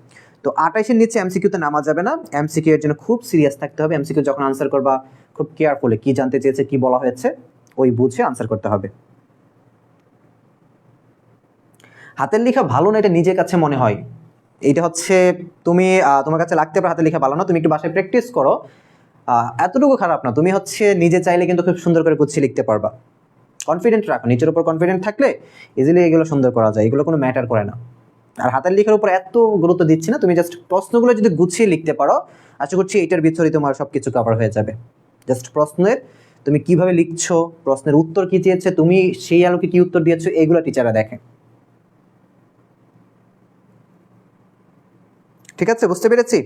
[SPEAKER 1] তো 28-এর নিচে এমসিকিউতে নামা যাবে না, এমসিকিউ এর জন্য খুব সিরিয়াস থাকতে হবে। এমসিকিউ যখন আনসার করবা, খুব কেয়ারফুলি কি জানতে চেয়েছে, কি বলা হয়েছে, ওই বুঝে আনসার করতে হবে। হাতের লেখা ভালো না, এটা নিজের কাছে মনে হয়, এটা হচ্ছে তুমি তোমার কাছে লাগতে পারে হাতের লেখা ভালো না, তুমি একটু বাসায় প্র্যাকটিস করো, এতটুকু খারাপ না, তুমি নিজে চাইলে কিন্তু খুব সুন্দর করে গুছিয়ে লিখতে পারবা। কনফিডেন্ট রাখো, নিজের উপর কনফিডেন্ট থাকলে ইজিলি এগুলো সুন্দর করা যায়, এগুলো কোনো ম্যাটার করে না। আর হাতের লেখার উপর এত গুরুত্ব দিচ্ছি না, তুমি জাস্ট প্রশ্নগুলো যদি গুছিয়ে লিখতে পারো, আশা করছি এটার ভিতরে তোমার সবকিছু কভার হয়ে যাবে। জাস্ট প্রশ্নের তুমি কিভাবে লিখছো, প্রশ্নের উত্তর কি চেয়েছে, তুমি সেই আলোকে কি উত্তর দিয়েছো, এগুলো টিচাররা দেখে। ঠিক আছে, বুঝতে পেরেছি?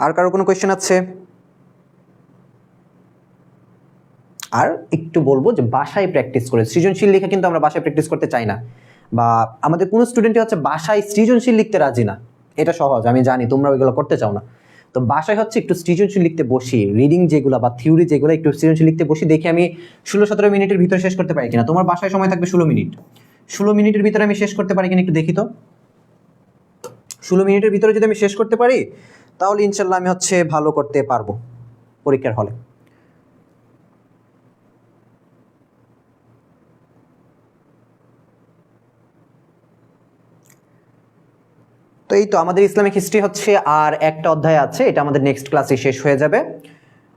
[SPEAKER 1] আর কারো কোনো কোয়েশ্চেন আছে? আর একটু বলবো যে বাসায় প্র্যাকটিস করে, সৃজনশীল লেখা কিন্তু আমরা বাসায় প্র্যাকটিস করতে চাই না, বা আমাদের কোনো স্টুডেন্টই বাসায় সৃজনশীল লিখতে রাজি না। এটা সহজ, আমি জানি তোমরা ওইগুলো করতে চাও না। তো বাসায় একটু সৃজনশীল লিখতে বসি, রিডিং যেগুলো বা থিওরি যেগুলো, একটু সৃজনশীল লিখতে বসি, দেখি আমি 16-17 মিনিটের ভিতরে শেষ করতে পারি কিনা। তোমার বাসায় সময় থাকবে 16 মিনিট, 16 মিনিটের ভিতরে আমি শেষ করতে পারি কিনা একটু দেখি তো। 16 মিনিটের ভিতরে যদি আমি শেষ করতে পারি, তাহলে ইনশাল্লাহ আমি ভালো করতে পারবো পরীক্ষার হলে। তো এই তো আমাদের ইসলামিক হিস্ট্রি আর একটা অধ্যায় আছে, এটা আমাদের নেক্সট ক্লাসে শেষ হয়ে যাবে।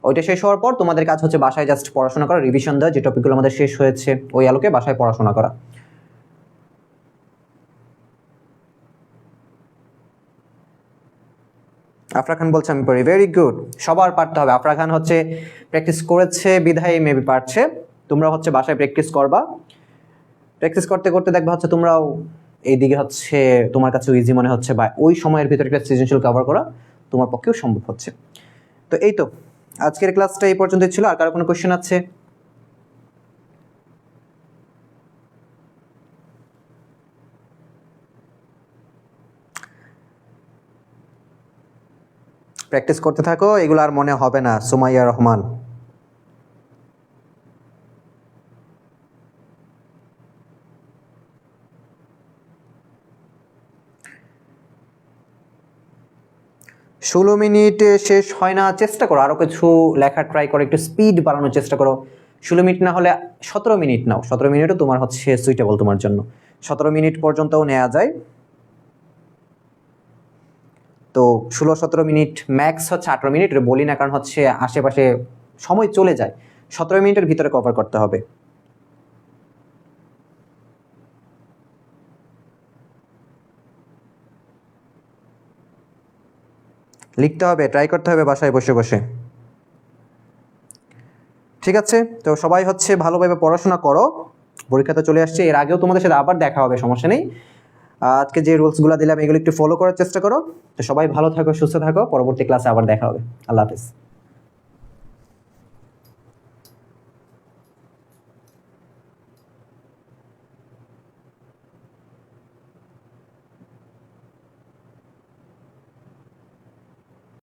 [SPEAKER 1] ওইটা শেষ হওয়ার পর তোমাদের কাজ হচ্ছে বাসায় জাস্ট পড়াশোনা করা, রিভিশন দেওয়া, যে টপিকগুলো আমাদের শেষ হয়েছে ওই আলোকে বাসায় পড়াশোনা করা। আফরা খান বলছে আমি পড়ি, ভেরি গুড। সবার পারতে হবে। আফরা খান হচ্ছে প্র্যাকটিস করেছে বিধায় মেবি পারছে। তোমরা হচ্ছে বাসায় প্র্যাকটিস করবা, প্র্যাকটিস করতে করতে দেখবা হচ্ছে তোমরাও এইদিকে হচ্ছে তোমার কাছে ইজি মনে হচ্ছে, বা ওই সময়ের ভিতরে একটা সৃজনশীল কভার করা তোমার পক্ষেও সম্ভব হচ্ছে। তো এই তো আজকের ক্লাসটা এই পর্যন্তই ছিল। আর কারো কোনো কোয়েশ্চেন আছে? প্র্যাকটিস করতে থাকো, এগুলো আর মনে হবে না। সুমাইয়া রহমান, ষোলো মিনিটে শেষ হয় না, চেষ্টা করো আরো কিছু লেখা ট্রাই করো, একটু স্পিড বাড়ানোর চেষ্টা করো। 16 মিনিট না হলে 17 মিনিট নাও, 17 মিনিটও তোমার হচ্ছে সুইটেবল তোমার জন্য, 17 মিনিট পর্যন্তও নেওয়া যায়। তো 16-17 মিনিট, ম্যাক্স হচ্ছে 18 মিনিট, বলি না কারণ হচ্ছে আশেপাশে সময় চলে যায়। 17 মিনিটের ভিতরে কভার করতে হবে। লিখতে হবে, ট্রাই করতে হবে বাসায় বসে বসে। ঠিক আছে, তো সবাই হচ্ছে ভালোভাবে পড়াশোনা করো, পরীক্ষা তো চলে আসছে। এর আগেও তোমাদের সাথে আবার দেখা হবে, সমস্যা নেই। আজকে যে রুলসগুলো দিলাম এগুলো একটু ফলো করার চেষ্টা করো। তো সবাই ভালো থাকো, সুস্থ থাকো, পরবর্তী ক্লাসে আবার দেখা হবে। আল্লাহ হাফেজ।